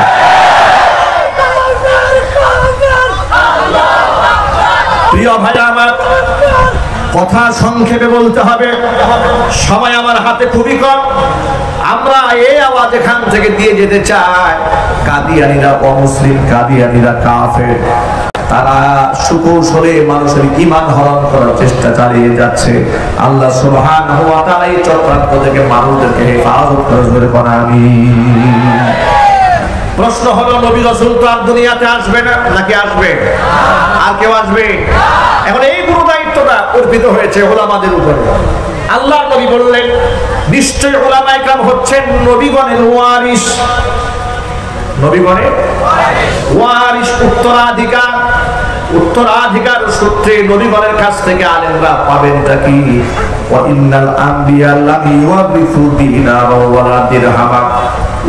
প্রিয় ভাই কথা সংক্ষেপে বলতে হবে, সময় আমার হাতে খুবই কম। আমরা এই আওয়াজ এখান থেকে দিয়ে যেতে চাই, কাদিয়ানীরা অমুসলিম, কাদিয়ানীরা কাফের, তারা সুকৌশলে মানুষের ঈমান হরণ করার চেষ্টা চালিয়ে যাচ্ছে। আল্লাহ সুবহানাহু ওয়া তাআলা এই চক্রান্ত থেকে মানুষদেরকে হেফাজত করে করা। আমিন। প্রশ্ন হলো, নবী রাসূল তো আর দুনিয়াতে আসবে না, নাকি আসবে? আর কেউ আসবে? এখন এই পুরো দায়িত্বটা অর্পিত হয়েছে উলামাদের উপরে। আল্লাহর নবী বললেন, নিশ্চয় উলামায়ে কেরাম হচ্ছেন নবীগণের ওয়ারিস। নবীগণের ওয়ারিস, উত্তরাধিকার। উত্তরাধিকার সূত্রে নবীগণের কাছ থেকে আলেমরা পাবেনটা কি? ওয়া ইন্নাল আম্বিয়া লাম ইউরিসু দিনারা ওয়ালা দিরহামা।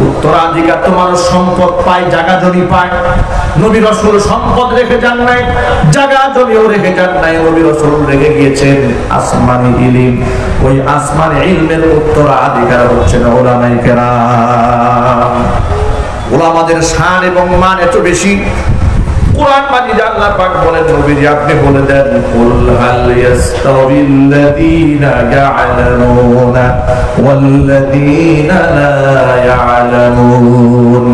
উত্তরাধিকার তো মানুষ সম্পদ পায়, জায়গা জমি পায়। নবী রাসূল সম্পদ রেখে যান নাই, জায়গা জমিও রেখে যান নাই। নবী রাসূল রেখে গিয়েছেন আসমানি ইলম। ওই আসমানি ইলমের উত্তরাধিকার হচ্ছেন উলামায়ে কেরাম। উলামাদের শান এবং মান এত বেশি, কুরআন মাজিদে আল্লাহ পাক বলেন, নবীজি আপনি বলে দেন, কুল হাল ইয়াস্তাবিল্লাযীনা ইয়া'লামুনা ওয়াল্লাযীনা লা ইয়া'লামুন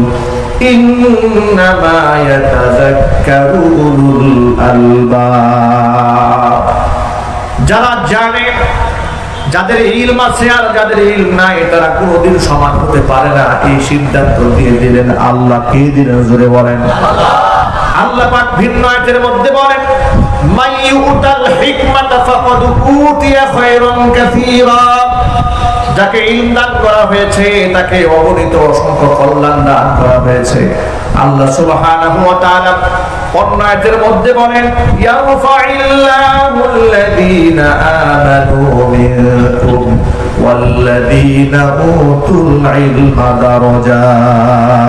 ইন্নামা ইয়াতাযাক্কারু উলুল আলবাব। যারা জানে, যাদের ইলম আছে আর যাদের ইলম নাই, তারা কোনোদিন সমান হতে পারে না। এই সিদ্ধান্ত দিয়ে দিলেন আল্লাহ। কে দিলেন? জোরে বলেন। আল্লাহ পাক ভিন্ন আয়াতের মধ্যে বলেন, মাইয়ুতাল হিকমাতা ফাকাদ উতিয়া খায়রান কাসীরা। যাকে ইলম দান করা হয়েছে তাকে অগণিত অসংখ্য কল্যাণ দান করা হয়েছে। আল্লাহ সুবহানাহু ওয়া তাআলা অন্য আয়াতের মধ্যে বলেন, ইয়ারফাইল্লাহুল্লাযীনা আমানু মিনকুম ওয়াল্লাযীনা উতুল ইলমা দারাজাত।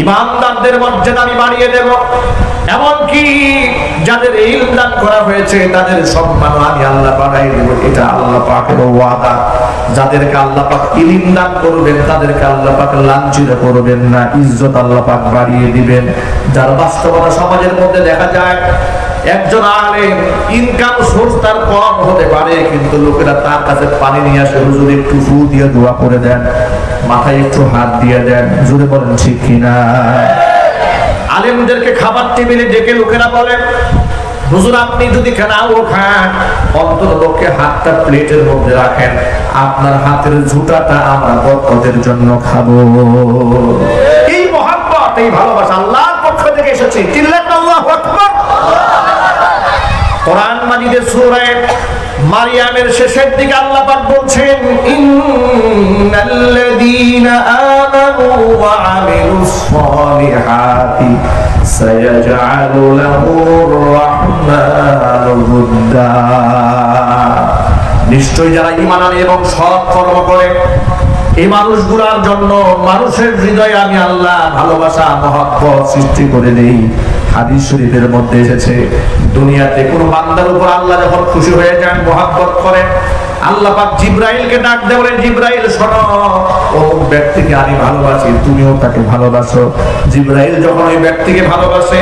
ঈমানদারদের মর্যাদা আমি বাড়িয়ে দেব, এমনকি যাদের ইলম দান করা হয়েছে তাদের সম্মান আমি আল্লাহ বাড়াই দেব। এটা আল্লাহ পাকের ওয়াদা। যাদেরকে আল্লাহ পাক ইলম দান করবেন তাদেরকে আল্লাহ পাক লাঞ্ছিত করবেন না, ইজ্জত আল্লাহ পাক বাড়িয়ে দিবেন। যার বাস্তবতা সমাজের মধ্যে দেখা যায়, একজন আলেম ইনকাম সোর্স তার কম হতে পারে, কিন্তু লোকেরা তার কাছে পানি নিয়ে আসে, হুজুর একটু ফু দিয়ে দোয়া করে দেন, মাথায় একটু হাত দিয়ে দেন। জোরে বলেন ঠিক কিনা? আলেমদেরকে খাবার টেবিলে ডেকে লোকেরা বলে, হুজুর আপনি যদি খানাও খান, অন্তত লোককে হাতটা প্লেটের মধ্যে রাখেন, আপনার হাতের ঝুঁটাটা আমরা বরকতের জন্য খাবো। এই মহব্বত, এই ভালোবাসা আল্লাহর পক্ষ থেকে এসেছে। চিল্লান আল্লাহু আকবার। কোরআন মাজিদের সূরা মারিয়ামের শেষের দিকে আল্লাহ পাক বলছেন, ইন্নাল্লাযীনা আমানু ওয়া আমিলুস সালিহাতি সায়াজআলু লাহুর রাহমানু উদ্দা। নিশ্চয়ই যারা ঈমান আনে এবং সৎ কর্ম করে, এই মানুষগুলোর জন্য মানুষের হৃদয়ে আমি আল্লাহ ভালোবাসা, মহব্বত সৃষ্টি করে দেই। হাদিস শরীফের মধ্যে এসেছে, দুনিয়াতে কোন বান্দার উপর আল্লাহ যখন খুশি হয়ে যান, মহব্বত করেন, আল্লাহ পাক জিবরাইলকে ডাক দেন, বলেন জিবরাইল শোনো, অমুক ব্যক্তিকে আমি ভালোবাসি, তুমিও তাকে ভালোবাসো। জিবরাইল যখন ওই ব্যক্তিকে ভালোবাসে,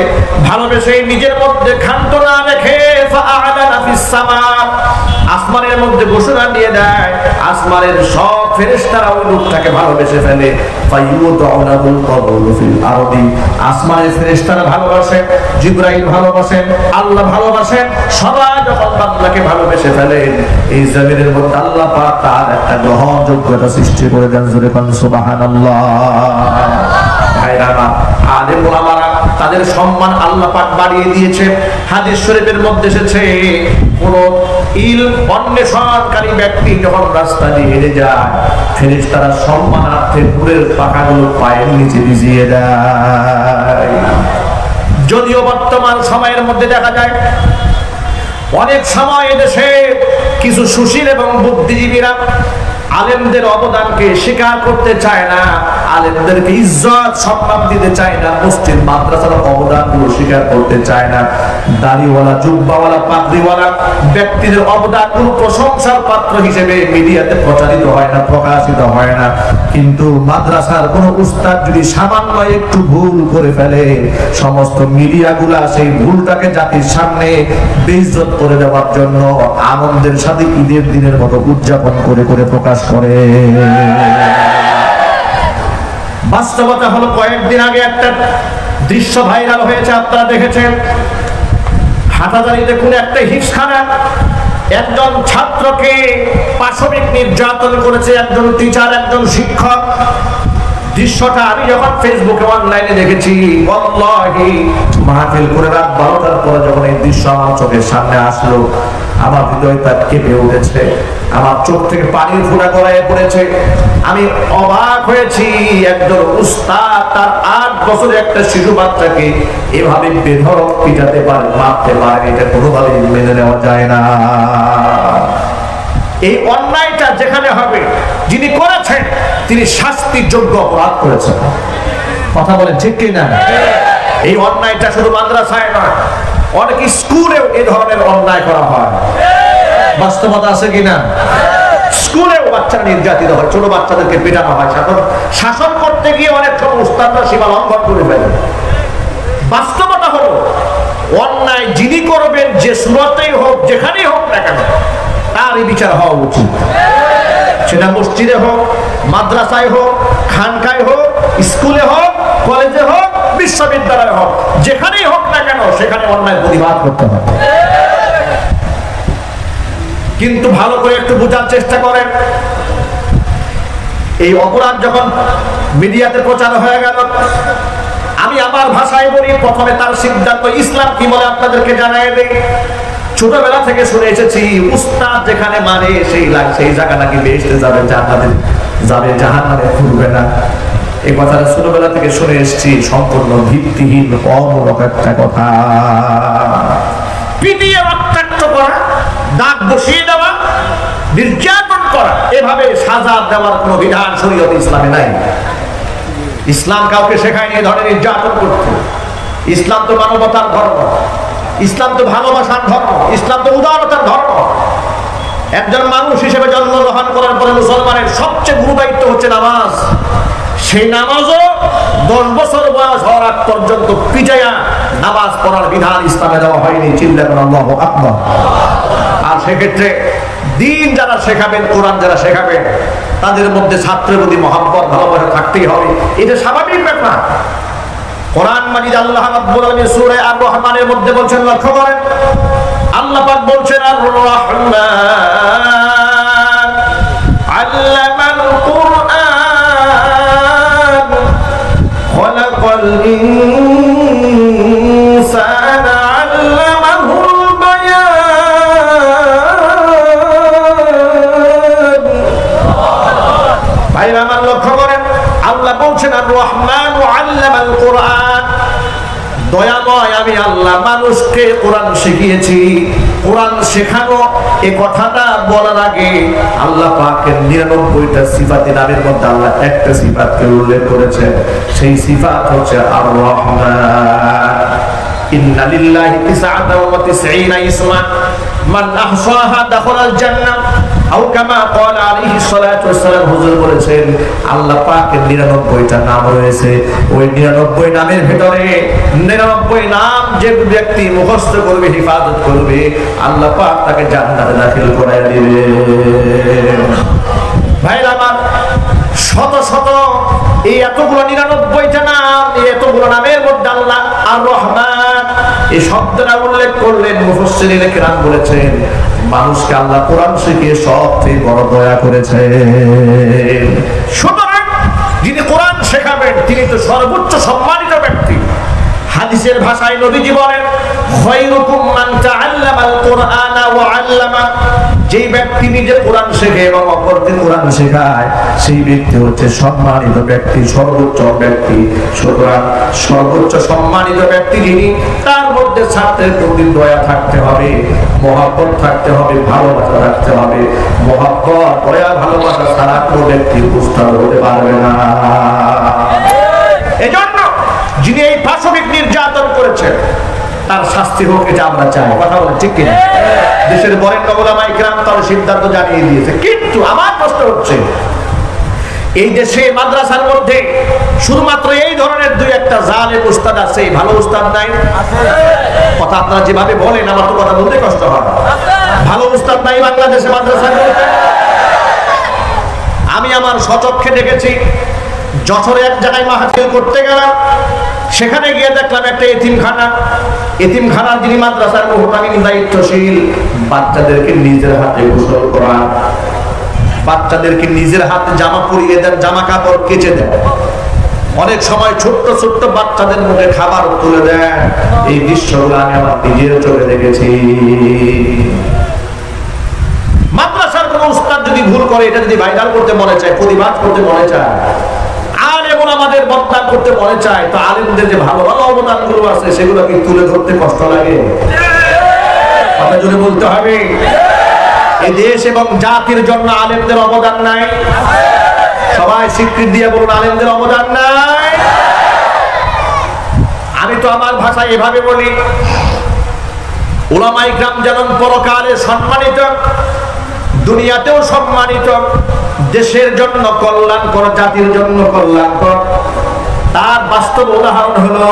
ভালোবেসে নিজের মধ্যে ক্ষান্ত না রেখে ফাআলানা ফিস সামা, আসমানের মধ্যে ঘোষণা দিয়ে দেয়, আসমানের সব ফেরেশতারা ওই লোকটাকে ভালোবেসে ফেলে। ফায়ুদাউনাহুল কবুলু ফিল আরদি, আসমানের ফেরেশতারা ভালোবাসেন, জিবরাইল ভালোবাসেন, আল্লাহ ভালোবাসেন, সবাই যখন বান্দাকে ভালোবেসে ফেলেন, এই জমিনের মধ্যে আল্লাহ পাক তার একটা গ্রহণযোগ্যতা সৃষ্টি করে দেন। জোরে বলেন সুবহানাল্লাহ। ভাইরা আলেম ওলামারা তাদের সম্মান আল্লাহ পাক বাড়িয়ে দিয়েছেন। হাদিস শরীফের মধ্যে এসেছে, কোন ইলম অন্বেষণকারী ব্যক্তি যখন রাস্তা দিয়ে হেঁটে যায়, ফেরেশতারা সম্মানার্থে নূরের পাখাগুলো পায়ের নিচে ভিজিয়ে দেয়। যদিও বর্তমান সময়ের মধ্যে দেখা যায়, অনেক সময় এদেশে কিছু সুশীল এবং বুদ্ধিজীবীরা আলেমদের অবদানকে স্বীকার করতে চায় না। আলেমদেরকে ইজ্জত সম্মান দিতে চায় না, মসজিদ মাদ্রাসার অবদানগুলো স্বীকার করতে চায় না, দাড়িওয়ালা জুব্বাওয়ালা পাগড়িওয়ালা ব্যক্তিদের অবদানগুলো প্রশংসার পাত্র হিসেবে মিডিয়াতে প্রচারিত হয় না, প্রকাশিত হয় না। কিন্তু মাদ্রাসার কোন উস্তাদ যদি সামান্য একটু ভুল করে ফেলে, সমস্ত মিডিয়াগুলা সেই ভুলটাকে জাতির সামনে বেইজ্জত করে দেওয়ার জন্য আনন্দের সাথে ঈদের দিনের মতো উদযাপন করে করে প্রকাশ করে। বাস্তবতা হলো, কয়েকদিন আগে একটা দৃশ্য ভাইরাল হয়েছে, আপনারা দেখেছেন। হাটাজারিতে কোন একটা হিফখানা একজন ছাত্রকে পাশবিক নির্যাতন করেছে, একজন টিচার, একজন শিক্ষক। দৃশ্যটা আমি যখন ফেসবুকে অনলাইনে দেখেছি, ওয়াল্লাহি মাহফিল করে রাত 12টার পরে যখন এই দৃশ্য আমার চোখের সামনে আসলো, আমার হৃদয়টা কেঁপে উঠেছে, আমার চোখ থেকে পানির ফোঁটা গড়াইয়ে পড়েছে। আমি অবাক হয়েছি, একজন উস্তাদ তার 8 বছরের একটা শিশু বাচ্চাকে এভাবে বেধড়ক পিটাতে পারে, মারতে পারে, এটা কোনোভাবেই মেনে নেওয়া যায় না। এই অন্যায়টা যেখানে হবে, যিনি করেছেন তিনি শাস্তির যোগ্য অপরাধ করেছেন। কথা বলেন ঠিক কি না? এই অন্যায়টা শুধু মাদ্রাসায় নয়, অনেক স্কুলেও এই ধরনের অন্যায় করা হয়। বাস্তবতা আছে কিনা? স্কুলেও বাচ্চারা নির্যাতিত হয়, ছোট বাচ্চাদেরকে পেটানো হয়। শাসন করতে গিয়ে অনেক সময় উস্তাদরা সীমা লঙ্ঘন করে ফেলে। বাস্তবতা হলো, অন্যায় যিনি করবেন, যে সুরতেই হোক, যেখানেই হোক না কেন, তারই বিচার হওয়া উচিত। সেটা মসজিদে হোক, মাদ্রাসায় হোক, খানকায় হোক, স্কুলে হোক, কলেজে হোক, বিশ্ববিদ্যালয়ে হোক, যেখানেই হোক না কেন, সেখানে অন্যায় প্রতিবাদ করতে হবে। কিন্তু ভালো করে একটু বোঝার চেষ্টা করেন, এই অপরাধ যখন মিডিয়াতে প্রচার হয়ে গেল, আমি আমার ভাষায় বলি, প্রথমে তার সিদ্ধান্ত ইসলাম কি বলে আপনাদেরকে জানাই দেই। ছোটবেলা থেকে শুনে এসেছি, উস্তাদ যেখানে মারে সেই জায়গা নাকি বেহেশতে যাবে, জান্নাতে যাবে, জাহান্নামে ঘুরবে না। এই কথাটা ছোটবেলা থেকে শুনে এসেছি, সম্পূর্ণ ভিত্তিহীন অমূলক একটা কথা। পিটিয়ে রক্তাক্ত করা, দাগ বসিয়ে দেওয়া, নির্যাতন করা, এভাবে সাজা দেওয়ার কোন বিধান শরীয়তে ইসলামে নাই। ইসলাম কাউকে শেখায়নি এই ধরনের নির্যাতন করতে। ইসলাম তো মানবতার ধর্ম, ইসলাম তো ভালোবাসার ধর্ম, ইসলাম তো উদারতার ধর্ম। একজন মানুষ হিসেবে জন্মগ্রহণ করার পরে মুসলমানের সবচেয়ে গুরু দায়িত্ব হচ্ছে নামাজ। সেই নামাজও 10 বছর বয়স হওয়ার আগ পর্যন্ত পিটাইয়া নামাজ পড়ার বিধান ইসলামে দেওয়া হয়নি। চিন্তা করেন, আল্লাহু আকবার। আর সেক্ষেত্রে দিন যারা শেখাবেন, কোরআন যারা শেখাবেন, তাদের মধ্যে ছাত্রের প্রতি মহব্বত, ভালোবাসা থাকতেই হবে। এটা স্বাভাবিক ব্যাপার। কোরআন মাজিদ আল্লাহ রাব্বুল আলামিন সূরা আর রহমানের মধ্যে বলছেন, লক্ষ্য করেন, আল্লাহ পাক বলছেন, আর রহমান আল্লামাল কুরআন খলাকাল ইনসানা আল্লামাহুল বায়ান। ভাইরা আমার লক্ষ্য করেন, আল্লাহ বলছেন, আর রহমান আল্লামাল কুরআন, দয়াময় আমি আল্লাহ মানুষকে কোরআন শিখিয়েছি। কোরআন শেখানো এই কথাটা বলার আগে আল্লাহ পাকের 99টা সিফাতের নামের মধ্যে আল্লাহ একটা সিফাতকে উল্লেখ করেছেন। সেই সিফাত হচ্ছে আর রহমান। ইন্না লিল্লাহি 99 ইসমান মান আহসাহা দাখালাল জান্নাহ। আও কামা ক্বালা আলাইহিস সালাতু ওয়াসসালাম, হুজুর বলেছেন, আল্লাহ পাকের 99টা নাম রয়েছে। ওই 99 নামের ভিতরে 99 নাম যে ব্যক্তি মুখস্থ করবে, হিফাজত করবে, আল্লাহ পাক তাকে জান্নাতে দাখিল করায় দিবে। ভাইরা আমার, শত শত এই এতগুলো 99টা নাম, এই এতগুলো নামের মধ্যে আল্লাহ আর রহমান এই শব্দটা উল্লেখ করলেন। মুফাসসিরিনে কিরাম বলেছেন, মানুষকে আল্লাহ কোরআন শিখিয়ে সবচেয়ে বড় দয়া করেছেন। সুতরাং যিনি কোরআন শেখাবেন তিনি তো সর্বোচ্চ সম্মানিত ব্যক্তি। হাদিসের ভাষায় নবীজি বলেন, খায়রুকুম মান তাআল্লামাল কুরআনা ওয়া আল্লামা। যেই ব্যক্তি নিজে কোরআন শেখে এবং অপরকে কোরআন শেখায়, সেই ব্যক্তি হচ্ছে সম্মানিত ব্যক্তি, সর্বোচ্চ ব্যক্তি। সুতরাং সর্বোচ্চ সম্মানিত ব্যক্তি যিনি, তার মধ্যে ছাত্রের প্রতি দয়া থাকতে হবে, মহব্বত থাকতে হবে, ভালোবাসা থাকতে হবে। মহব্বত, দয়া, ভালোবাসা ছাড়া কোনো ব্যক্তি উপস্থিত হতে পারবে না। করেছে তার শাস্তি হোক, এটা আমরা চাই। কথা বলেন ঠিক কিনা? দেশের বরেণ্য উলামায়ে কেরাম তার সিদ্ধান্ত জানিয়ে দিয়েছে। কিন্তু আমার প্রশ্ন হচ্ছে, এই দেশে মাদ্রাসার মধ্যে শুধুমাত্র এই ধরনের দুই একটা জালেম উস্তাদ আছে, ভালো উস্তাদ নাই? কথা আপনারা যেভাবে বলেন আমার তো কথা বলতে কষ্ট হয়। ভালো উস্তাদ নাই বাংলাদেশে মাদ্রাসার মধ্যে? আমি আমার স্বচক্ষে দেখেছি, যশোরে এক জায়গায় মাহফিল করতে গেলাম, সেখানে গিয়ে দেখলাম একটা এতিমখানা। এতিমখানার যিনি মাদ্রাসার মুহতামিম দায়িত্বশীল, বাচ্চাদেরকে নিজের হাতে গোসল করান, বাচ্চাদেরকে নিজের হাতে জামা পরিয়ে দেন, জামা কাপড় কেচে দেন, অনেক সময় ছোট্ট ছোট্ট বাচ্চাদের মুখে খাবার তুলে দেন। এই দৃশ্যগুলো আমি আমার নিজের চোখে দেখেছি। মাদ্রাসার কোন উস্তাদ যদি ভুল করে, এটা যদি ভাইরাল করতে মনে চায়, প্রতিবাদ করতে মনে চায়, আলেম আমাদের বদনাম করতে মনে চায়, তো আলেমদের যে ভালো ভালো অবদানগুলো আছে সেগুলো কি তুলে ধরতে কষ্ট লাগে? কথা জুড়ে বলতে হবে। এই দেশ এবং জাতির জন্য আলেমদের অবদান নাই? সবাই স্বীকৃতি দিয়ে বলুন, আলেমদের অবদান নাই? আমি তো আমার ভাষায় এভাবে বলি, উলামায়ে কেরাম যেমন পরকালে সম্মানিত, দুনিয়াতেও সম্মানিত, দেশের জন্য কল্যাণকর, জাতির জন্য কল্যাণকর। তার বাস্তব উদাহরণ হলো,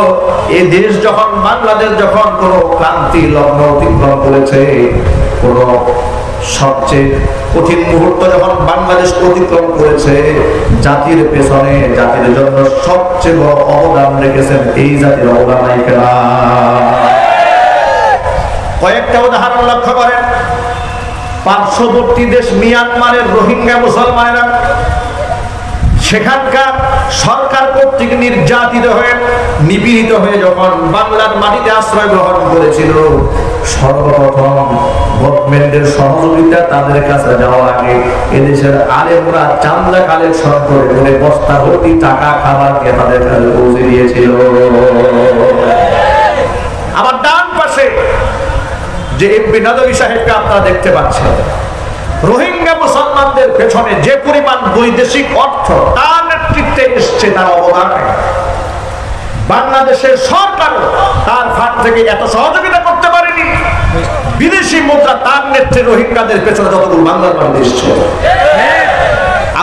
এই দেশ যখন, বাংলাদেশ যখন কোন ক্রান্তি লগ্ন অতিক্রম করেছে, কোন সবচেয়ে কঠিন মুহূর্ত যখন বাংলাদেশ অতিক্রম করেছে, জাতির পেছনে, জাতির জন্য সবচেয়ে বড় অবদান রেখেছেন এই জাতির উলামায়ে কেরাম। কয়েকটা উদাহরণ লক্ষ্য করেন। পার্শ্ববর্তী দেশ মিয়ানমারের রোহিঙ্গা মুসলমানেরা সেখানকার সরকার কর্তৃক নির্যাতিত হয়ে, নিপীড়িত হয়ে যখন বাংলার মাটিতে আশ্রয় গ্রহণ করেছিল, সর্বপ্রথম গভর্নমেন্টের সহযোগিতা তাদের কাছে যাওয়ার আগে এদেশের আলেমরা চান্দা কালেকশন করে বস্তা ভর্তি টাকা, খাবার দিয়ে তাদের কাছে পৌঁছে দিয়েছিল। আবার ডান পাশে যে এমপি নদভী সাহেবকে আপনারা দেখতে পাচ্ছেন, রোহিঙ্গা মুসলমানদের পেছনে যে পরিমাণ বৈদেশিক অর্থ তার নেতৃত্বে এসছে, তার অবদানে বাংলাদেশের সরকার তার ফান্ড থেকে এত সহযোগিতা করতে পারেনি। বিদেশি মুদ্রা তার নেতৃত্বে রোহিঙ্গাদের পেছনে যতগুলো বাংলার মানুষ এসছে।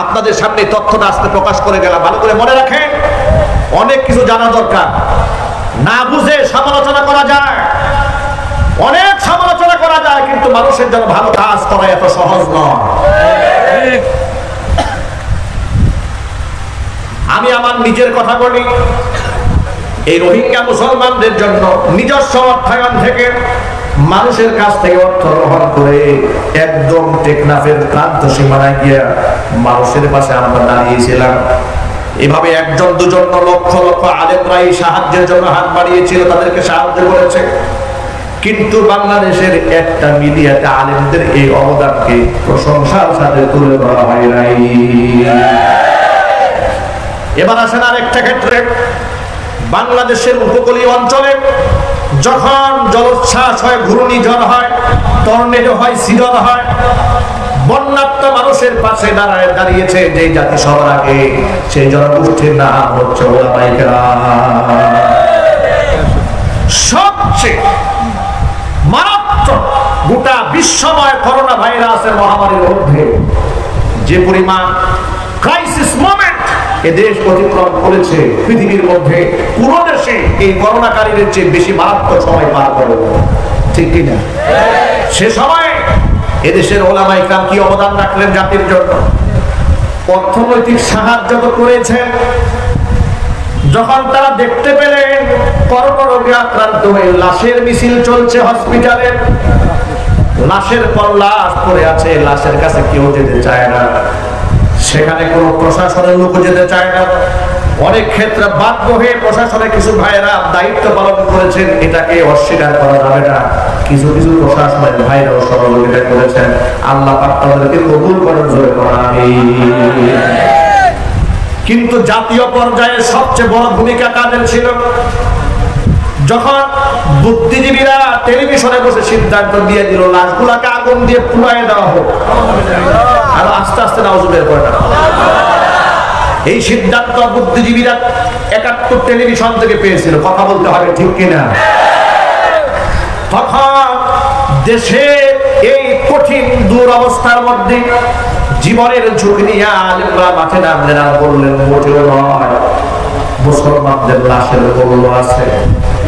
আপনাদের সামনে তথ্যটা আজকে প্রকাশ করে গেলাম, ভালো করে মনে রাখেন। অনেক কিছু জানা দরকার, না বুঝে সমালোচনা করা যায়, অনেক সমালোচনা করা যায়, কিন্তু মানুষের জন্য ভালো কাজ করা এত সহজ নয়। আমি আমার নিজের কথা বলি, এই রোহিঙ্গা মুসলমানদের জন্য নিজস্ব অর্থায়ন থেকে, মানুষের কাছ থেকে অর্থ গ্রহণ করে একদম টেকনাফের প্রান্ত সীমানায় গিয়ে মানুষের পাশে আমরা দাঁড়িয়েছিলাম। এভাবে একজন দুজন লক্ষ লক্ষ আলেমরা এই সাহায্যের জন্য হাত বাড়িয়েছিল, তাদেরকে সাহায্য করেছে। কিন্তু বাংলাদেশের একটা মিডিয়াতে আলেমদের এই অবদানকে প্রশংসার সাথে তুলে ধরা হয় নাই। এবার আসেন আরেকটা ক্ষেত্রে, বাংলাদেশের উপকূলীয় অঞ্চলে যখন জলোচ্ছ্বাস হয়, ঘূর্ণিঝড় হয়, টর্নেডো হয়, সিডর হয়, বন্যাত্ম মানুষের পাশে দাঁড়িয়েছে যে জাতি সবার আগে, সেই জনগোষ্ঠীর নাম হচ্ছে উলামায়ে কেরাম। সবচেয়ে মারাত্মক গোটা বিশ্বময় করোনা ভাইরাসের মহামারীর মধ্যে যে পরিমাণ ক্রাইসিস মোমেন্ট এ দেশ অতিক্রম করেছে, পৃথিবীর মধ্যে কোন দেশে এই করোনাকারীর চেয়ে বেশি মারাত্মক সময় পার করে, ঠিক কিনা? সে সময় এদেশের উলামায়ে কেরাম কি অবদান রাখলেন জাতির জন্য? অর্থনৈতিক সাহায্য তো করেছেন। যখন তারা দেখতে পেলেন করোনা রোগে আক্রান্ত হয়ে লাশের মিছিল চলছে হসপিটালে, লাশের পর লাশ পড়ে আছে, লাশের কাছে কেউ যেতে চায় না, সেখানে কোনো প্রশাসনের লোক যেতে চায় না। অনেক ক্ষেত্রে বাধ্য হয়ে প্রশাসনের কিছু ভাইয়েরা দায়িত্ব পালন করেছেন, এটাকে অস্বীকার করা যাবে না। কিছু কিছু প্রশাসনের ভাইরাও সহযোগিতা করেছেন। আল্লাহ পাক তাদেরকে কবুল করার জন্য কিন্তু জাতীয় পর্যায়ে সবচেয়ে বড় ভূমিকা কাদের ছিল? যখন বুদ্ধিজীবীরা টেলিভিশনে বসে সিদ্ধান্ত দিয়ে দিল লাশগুলাকে আগুন দিয়ে পুড়ায় দেওয়া হোক, আর আস্তে আস্তে নাউজুবিল্লাহ করে এই সিদ্ধান্ত বুদ্ধিজীবীরা ৭১ টেলিভিশন থেকে পেয়েছিল, কথা বলতে হবে ঠিক কিনা? তখন দেশে এই কঠিন দুরবস্থার মধ্যে জীবনের ঝুঁকি নিয়ে আলেমরা মাঠে নামলেন আর বললেন, মোটেও নয়, মুসলমানদের লাশের মূল্য আছে,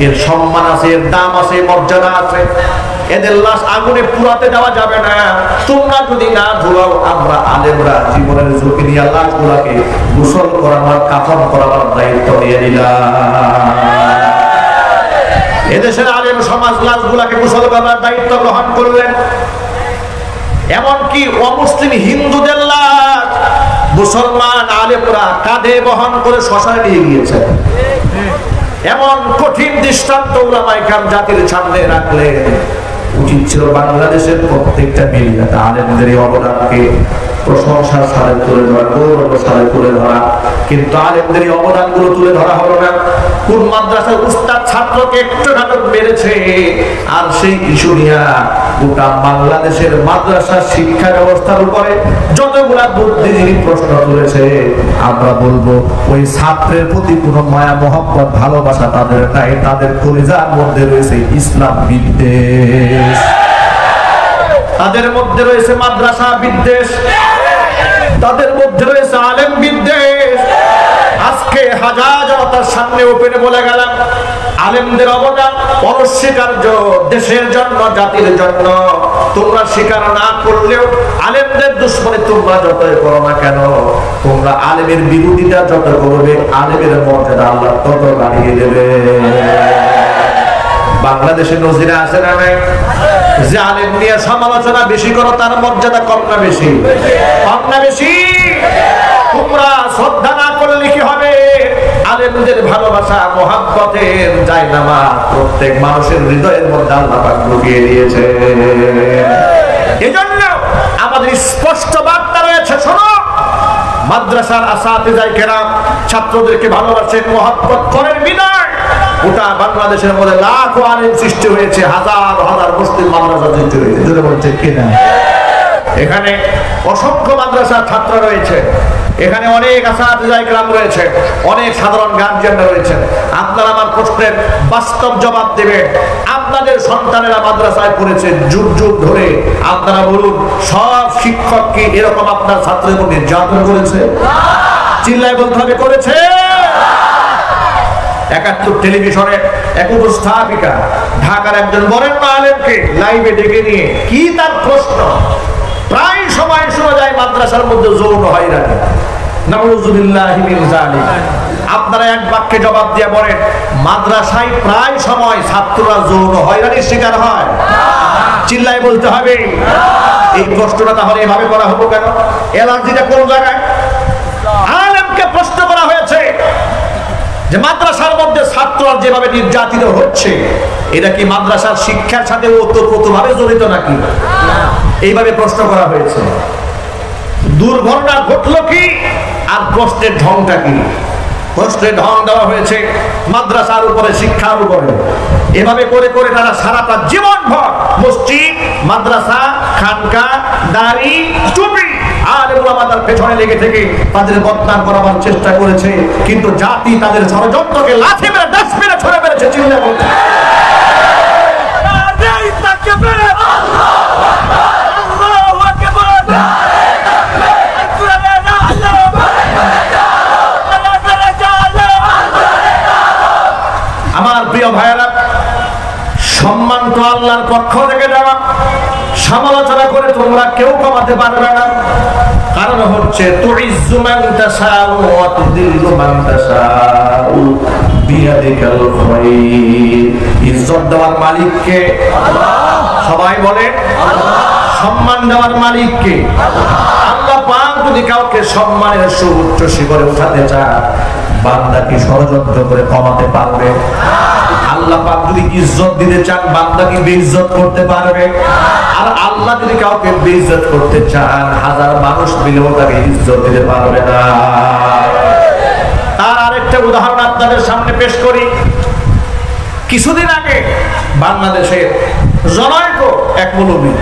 এর সম্মান আছে, এর দাম আছে, মর্যাদা আছে, এদের লাশ আগুনে পুরাতে দেওয়া যাবে না। তোমরা যদি না ধুলাও, আমরা আলেমরা জীবনের ঝুঁকি নিয়ে লাশগুলাকে গোসল করাবার, কাফন করাবার দায়িত্ব নিয়ে নিলাম। এদেশের আলেম সমাজ লাশগুলাকে গোসল করার দায়িত্ব গ্রহণ করলেন। এমনকি অমুসলিম হিন্দুদের লাশ মুসলমান আলেমরা কাঁধে বহন করে শ্মশানে নিয়ে গিয়েছে। এমন কঠিন দৃষ্টান্ত উলামায়ে কেরাম জাতির সামনে রাখলেন। উচিত ছিল বাংলাদেশের প্রত্যেকটা মিডিয়াতে আলেমদের অবদানকে প্রশংসার সাথে তুলে ধরা, গৌরবের সাথে তুলে ধরা, কিন্তু আলেমদের অবদানগুলো তুলে ধরা হলো না। কোন মাদ্রাসার উস্তাদ ছাত্রকে একটু নাটক মেরেছে, আর সেই ইস্যু নিয়ে গোটা বাংলাদেশের মাদ্রাসা শিক্ষা ব্যবস্থার উপরে যতগুলা বুদ্ধিজীবী প্রশ্ন তুলেছে, আমরা বলবো ওই ছাত্রের প্রতি কোনো মায়া মহব্বত ভালোবাসা তাদের নাই। তাদের কলিজার মধ্যে রয়েছে ইসলাম বিদ্বেষ, তাদের মধ্যে রয়েছে মাদ্রাসা বিদ্বেষ, তাদের মধ্যে রয়েছে আলেম বিদ্বেষ। আজকে হাজার জনতার সামনে ওপেনে বলে গেলাম, আলেমদের অবদান অনস্বীকার্য, দেশের জন্য, জাতির জন্য। তোমরা স্বীকার না করলেও আলেমদের দুশ্মনী তোমরা যতই করো না কেন, তোমরা আলেমের বিরোধিতা যত করবে, আলেমের মর্যাদা আল্লাহ তত বাড়িয়ে দেবে। বাংলাদেশে নজিরা আছে না নাই? যে আলেম নিয়ে সমালোচনা বেশি করো, তার মর্যাদা কম না বেশি? কম না বেশি? তোমরা শ্রদ্ধা না করলে কি হবে? আলেমদের ভালোবাসা, মহাব্বতের জায়নামাজ প্রত্যেক মানুষের হৃদয়ের মধ্যে আল্লাহ পাক ঢুকিয়ে দিয়েছে। এজন্য আমাদের স্পষ্ট বার্তা রয়েছে, শোনো, মাদ্রাসার আসাতিজায়ে কেরাম ছাত্রদেরকে ভালোবাসেন, মহাব্বত করেন বিনয়। গোটা বাংলাদেশের মধ্যে লাখো আলেম সৃষ্টি হয়েছে, হাজার হাজার মুসলিম মাদ্রাসা সৃষ্টি হয়েছে, যদি বলছে কিনা? এখানে অসংখ্য মাদ্রাসার ছাত্র রয়েছে, এখানে অনেক আসাতিজায়ে কেরাম রয়েছে, অনেক সাধারণ গার্জিয়ান রয়েছে। আপনারা আমার প্রশ্নের বাস্তব জবাব দেবেন। আপনাদের সন্তানেরা মাদ্রাসায় পড়েছে যুগ যুগ ধরে, আপনারা বলুন, সব শিক্ষক কি এরকম আপনার ছাত্রের উপর নির্যাতন করেছে? চিল্লায় বলতে হবে, করেছে? ৭১ টেলিভিশনের এক উপস্থাপিকা ঢাকার একজন বরেণ্য আলেমকে লাইভে ডেকে নিয়ে কি তার প্রশ্ন, প্রায় সময় শোনা যায় মাদ্রাসার মধ্যে যৌন হয়রানি, নাউযুবিল্লাহি মিন যালিক। আপনারা এক বাক্যে জবাব দিয়ে বলেন, মাদ্রাসায় প্রায় সময় ছাত্ররা যৌন হয়রানির শিকার হয়? চিল্লায় বলতে হবে। এই প্রশ্নটা তাহলে এভাবে করা হলো কেন? এলার্জিটা কোন জায়গায়? আলেমকে প্রশ্ন করা হয়েছে যে মাদ্রাসার মধ্যে ছাত্ররা যেভাবে নির্যাতিত হচ্ছে, এটা কি মাদ্রাসার শিক্ষার সাথে ওতপ্রোতভাবে জড়িত নাকি? এইভাবে প্রশ্ন করা হয়েছে। দুর্ঘটনা ঘটলো কি, আর প্রশ্নের ঢংটা কি? প্রশ্নের ঢং দেওয়া হয়েছে মাদ্রাসার উপরে, শিক্ষার উপরে। এভাবে করে করে তারা সারাটা জীবনভর মসজিদ, মাদ্রাসা, খানকা, দাড়ি, টুপি আর ওলামাদের পেছনে লেগে থেকে তাদের বদনাম করাবার চেষ্টা করেছে, কিন্তু জাতি তাদের ষড়যন্ত্রকে লাথি মেরে, দাস মেরে ছড়ে মেরেছে। চিল্লা বলছে আমার প্রিয় ভাইয়েরা, সম্মান তো আল্লাহর পক্ষ থেকে দেওয়া, সমালোচনা করে তোমরা কেউ কমাতে পারবে না। কারণ হচ্ছে তুইজ্জু মান তাশাউ ওয়া তুযিল্লু মান তাশাউ বিয়াদিকাল খায়র। ইজ্জত দেওয়ার মালিক কে? সবাই বলে। সম্মান দেওয়ার মালিক কে? আল্লাহ পাক যদি কাউকে সম্মানের সুউচ্চ শিখরে উঠাতে চায়, বান্দা কি ষড়যন্ত্র করে কমাতে পারবে? আল্লাহ পাক যদি ইজ্জত দিতে চান, বান্দা কি বেইজ্জত করতে পারবে? আর আল্লাহ যদি কাউকে বেইজ্জত করতে চান, হাজার মানুষ মিলেও তাকে ইজ্জত দিতে পারবে না। তার আরেকটা উদাহরণ আপনাদের সামনে পেশ করি। কিছুদিন আগে বাংলাদেশের জনৈক এক মৌলবী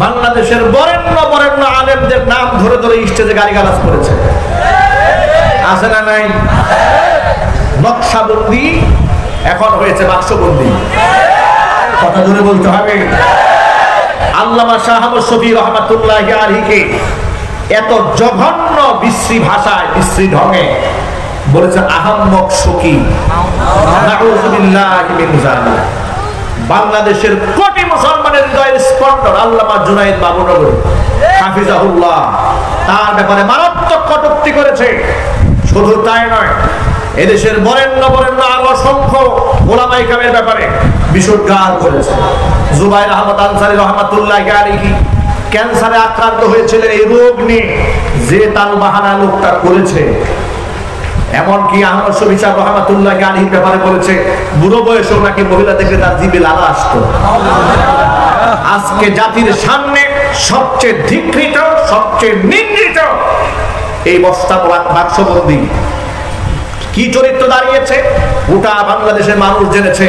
বাংলাদেশের বরেণ্য বরেণ্য আলেমদের নাম ধরে ধরে স্টেজে গালিগালাজ করেছে, আছে না নাই? নকশাবন্দি এখন হয়েছে বাক্সবন্দি, কথা ধরে বলতে হবে। আল্লামা শাহ আহমদ শফী রহমাতুল্লাহি আলাইহি এত জঘন্য বিশ্রী ভাষায় বিশ্রী ঢঙে বলেছে আহম্মক শকি, নাউযুবিল্লাহি মিন যালিক। বাংলাদেশের কোটি মুসলমানের হৃদয়ের স্পন্দন আল্লামা জুনায়েদ বাবুনগরী হাফিজাহুল্লাহ তার ব্যাপারে মারাত্মক কটূক্তি করেছে। শুধু তাই নয়, এদেশের বরেণ্য বরেণ্য আরো অসংখ্য ওলামায়ে কেরামের ব্যাপারে বিশুদ্ধার করেছে। জুবাইর আহমদ আনসারী রহমাতুল্লাহি আলাইহি ক্যান্সারে আক্রান্ত হয়েছিলেন। এই রোগ নিয়ে যে তাল বাহানা লোকটা করেছে, এমনকি আহমদ শফী সাহেব রহমাতুল্লাহি আলাইহির ব্যাপারে বলেছে বুড়ো বয়সেও নাকি মহিলা দেখলে তার জিভে লালা আসতো। আজকে জাতির সামনে সবচেয়ে ধিক্কৃত, সবচেয়ে নিন্দিত এই বস্তা বাক্সবন্দি কি চরিত্র দাঁড়িয়েছে গোটা বাংলাদেশের মানুষ জেনেছে।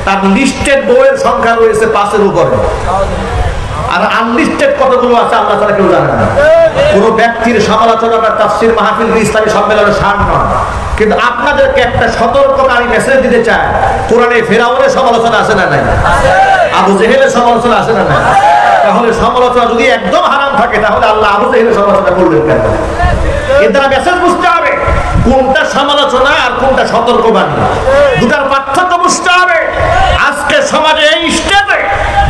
তার লিস্টেড বইয়ের সংখ্যা রয়েছে 5-এর উপরে, আর আনলিস্টেড কতগুলো আছে আল্লাহ তাআলা কেউ জানেন না। কোন ব্যক্তির সমালোচনা বা তাফসীর মাহফিল ইসলামী সম্মেলনের শান নয়, কিন্তু আপনাদেরকে একটা সতর্ককারী মেসেজ দিতে চাই। কোরআনে ফেরাউনের সমালোচনা আছে না নাই? আবু জেহেলের সমালোচনা আছে না নাই? তাহলে সমালোচনা যদি একদম হারাম থাকে তাহলে আল্লাহ আবু জেহেলের সমালোচনা করলেন কেন? এর দ্বারা মেসেজ বুঝতে হবে কোনটা সমালোচনা আর কোনটা সতর্কবাণী, দুটার পার্থক্য বুঝতে হবে। আজকে সমাজে এই স্টেজে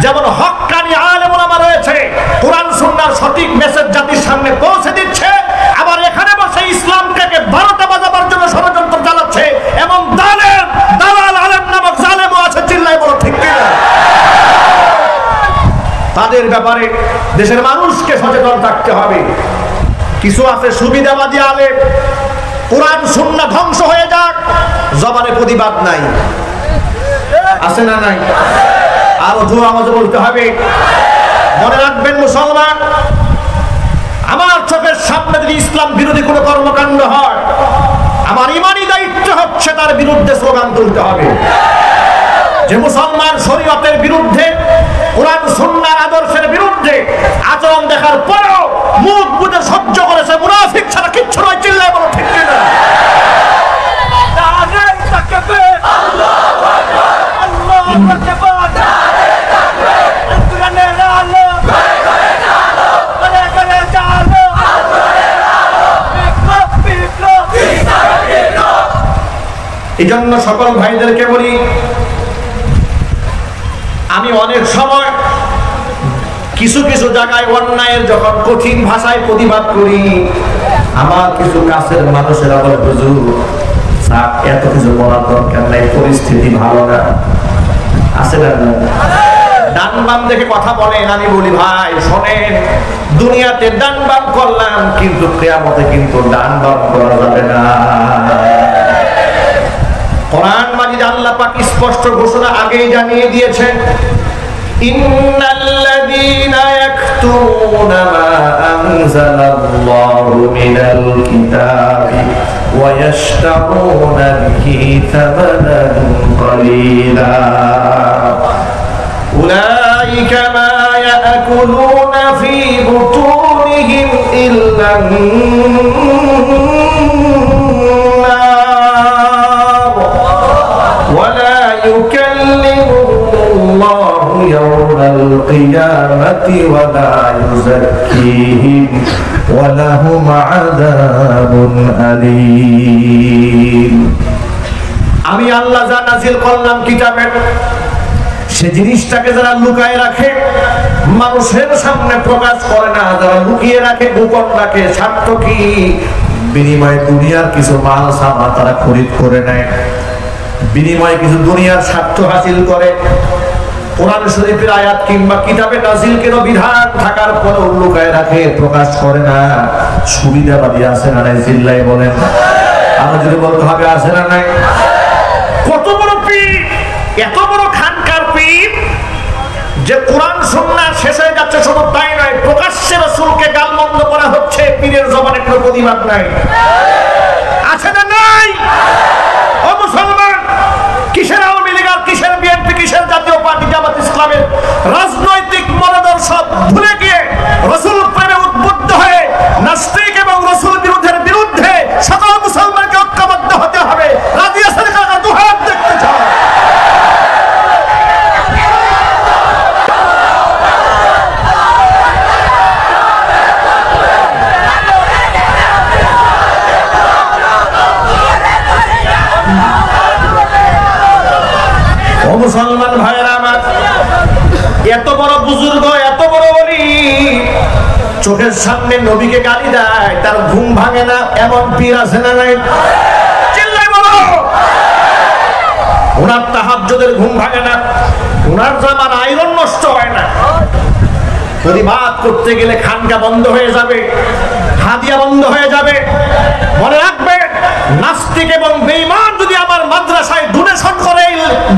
যেমন হক্কানি আলেম ওলামা রয়েছে, কোরআন সুন্নাহর সঠিক মেসেজ জাতির সামনে পৌঁছে দিচ্ছে, আবার এখানে বসে ইসলামটাকে 12টা বাজাবার জন্য ষড়যন্ত্র চালাচ্ছে এমন দালাল আলেম নামক জালেমও আছে। চিল্লায় বলো ঠিক কিনা? তাদের ব্যাপারে দেশের মানুষকে সচেতন থাকতে হবে। কিছু আছে সুবিধাবাদী আলেম, কোরআন সুন্নাহ ধ্বংস হয়ে যাক, জবানে প্রতিবাদ নাই, আছে না নাই? আরো জোর আওয়াজে বলতে হবে। মনে রাখবেন মুসলমান, আমার চোখের সামনে যদি ইসলাম বিরোধী কোনো কর্মকাণ্ড হয়, আমার ইমানি দায়িত্ব হচ্ছে তার বিরুদ্ধে স্লোগান তুলতে হবে। যে মুসলমান শরীয়তের বিরুদ্ধে, কোরআন সুন্নাহর আদর্শের বিরুদ্ধে আচরণ দেখার পরেও মুখ বুজে সহ্য করেছে, মুনাফিক ছাড়া কিচ্ছু নয়। চিল্লায় বলো ঠিক কিনা? এই জন্য সকল ভাইদেরকে বলি, আমি অনেক সময় কিছু কিছু জায়গায় অন্যায়ের যখন কঠিন ভাষায় প্রতিবাদ করি, আমার কিছু কাছের মানুষেরা বলে হুজুর এত কিছু বলার দরকার নাই, পরিস্থিতি ভালো না, আছে না? ডান বাম দেখে কথা বলেন। আমি বলি ভাই শোনেন, দুনিয়াতে ডান বাম করলাম, কিন্তু কিয়ামতে কিন্তু ডান বাম করা যাবে না। কোরআন মাজিদে আল্লাহ পাক স্পষ্ট ঘোষণা আগেই জানিয়ে দিয়েছেন, ইন্নাল্লাযীনা ইয়াকতুমুনা মা আনজালাল্লাহু মিনাল কিতাবি ওয়া ইয়াশতারুনা বিহি থামানান ক্বালীলা উলাইকা মা ইয়াকুলুনা ফী বুতুনিহিম ইল্লান يوم القيامة ولا يزكيهم ولهم عذاب أليم। আমি আল্লাহ যা নাযিল করলাম কিতাবের, সে জিনিসটাকে যারা লুকায় রাখে, মানুষের সামনে প্রকাশ করে না, যারা লুকিয়ে রাখে, গোপন রাখে, স্বার্থ কি? বিনিময়ে দুনিয়ার কিছু মাল সামান তারা খরিদ করে নেয়, বিনিময়ে কিছু দুনিয়ার স্বার্থ হাসিল করে। কোরআন শরীফের আয়াত কিংবা কিতাবে নাজিল কেন বিধান থাকার পরেও লুকায় রাখে, প্রকাশ করে না। সুবিধাবাদী আছে না নাই? চিল্লায় বলেন। আমরা যদি বলতে হবে আছে না নাই? কত বড় পীর, এত বড় খানকার পীর যে কোরআন সুন্নাহ শেষ হয়ে যাচ্ছে, শুধু তাই নয়, প্রকাশ্যে রাসূলকে গালমন্দ করা হচ্ছে, পীরের জবানে কোনো প্রতিবাদ নাই, আছে না নাই? ও মুসলমান, কিসের আওয়ামী লীগ আর কিসের বিএনপি, কিসের জাতীয় পার্টি, জামাত ইসলামের রাজনৈতিক মনোদর্শ ভুলে মানুষের সামনে নবীকে গালি দেয়, তার ঘুম ভাঙে না, এমন পীর আছে না নাই? চিল্লাই বলো। ওনার তাহাজ্জুদের ঘুম ভাঙে না, ওনার জামার আয়রন নষ্ট হয় না। প্রতিবাদ করতে গেলে খানকা বন্ধ হয়ে যাবে, হাদিয়া বন্ধ হয়ে যাবে। মনে রাখবেন, নাস্তিক এবং বেঈমান যদি আমার মাদ্রাসায় ডোনেশন করে,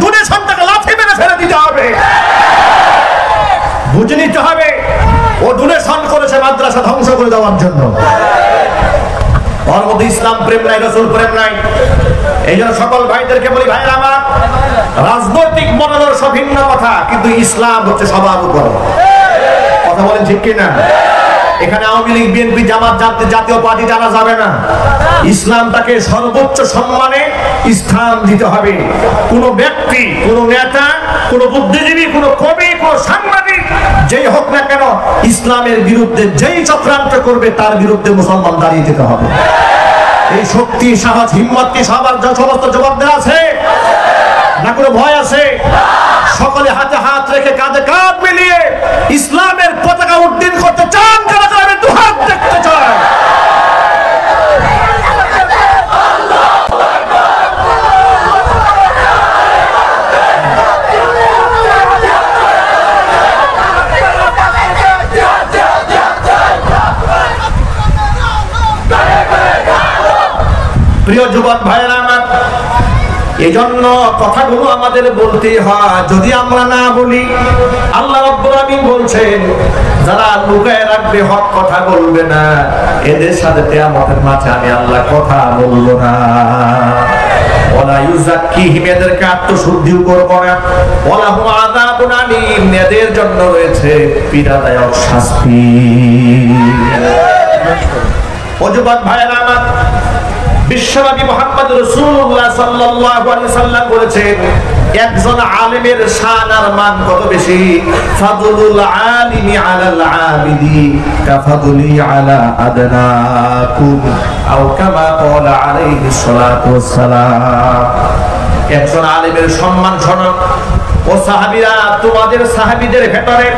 ডোনেশনটাকে লাথি মেরে ফেলে দিতে হবে। বুঝে নিতে হবে ও ডোনেশন করেছে মাদ্রাসা ধ্বংস করে দেওয়ার জন্য। ওর মধ্যে ইসলাম প্রেম নাই, রাসূল প্রেম নাই। এই জন্য সকল ভাইদেরকে বলি, ভাইরা আমার, রাজনৈতিক মতাদর্শ ভিন্ন কথা, কিন্তু ইসলাম হচ্ছে সবার উপরে। কথা বলেন ঠিক কিনা? এখানে আওয়ামী লীগ, বিএনপি, জামাত, জাতীয় পার্টি জানা যাবে না। ইসলামটাকে সর্বোচ্চ সম্মানে স্থান দিতে হবে। কোন ব্যক্তি, কোন নেতা, কোন বুদ্ধিজীবী, কোন কবি, কোন সাংবাদিক যেই হোক না কেন, ইসলামের বিরুদ্ধে যেই চক্রান্ত করবে তার বিরুদ্ধে মুসলমান দাঁড়িয়ে যেতে হবে। এই শক্তি, সাহস, হিম্মত কি সবার সমস্ত জবাবদের আছে না কোনো ভয় আছে? সকলে হাতে হাত রেখে কাঁধে কাঁধ মিলিয়ে ইসলামের পতাকা উড্ডীন করতে চান? কারা কারা আমি দুহাত দেখতে চাই? প্রিয় যুবক ভাইয়েরা আমার, এজন্য কথাগুলো আমাদের বলতে হয়। যদি আমরা না বলি, আল্লাহ রাব্বুল আলামিন বলছেন, যারা লুকায় রাখবে, হক কথা বলবে না, এদের সাথে কিয়ামতের মাঠে আমি আল্লাহ কথা বলবো না। ওয়ালা ইউযাক্কিহিম, এদেরকে আত্মশুদ্ধিও করব না। ওয়ালা হুম আযাবুন আলীম, এদের জন্য রয়েছে পীড়াদায়ক শাস্তি। ও যুবক ভাইয়েরা আমার, বিশ্বনবী মুহাম্মদ রাসূলুল্লাহ সাল্লাল্লাহু আলাইহি সাল্লাম বলেছেন, একজন আলেমের শান আর মান কত বেশি। ফাদলুল আলিমি আলাল আবিদি কাফাদলি আলা আদনাকুম, আও কামা ক্বালা আলাইহিস সালাতু ওয়াস সালাম। একজন আলেমের সম্মান শোনো ও সাহাবীরা, তোমাদের সাহাবীদের ভেতরে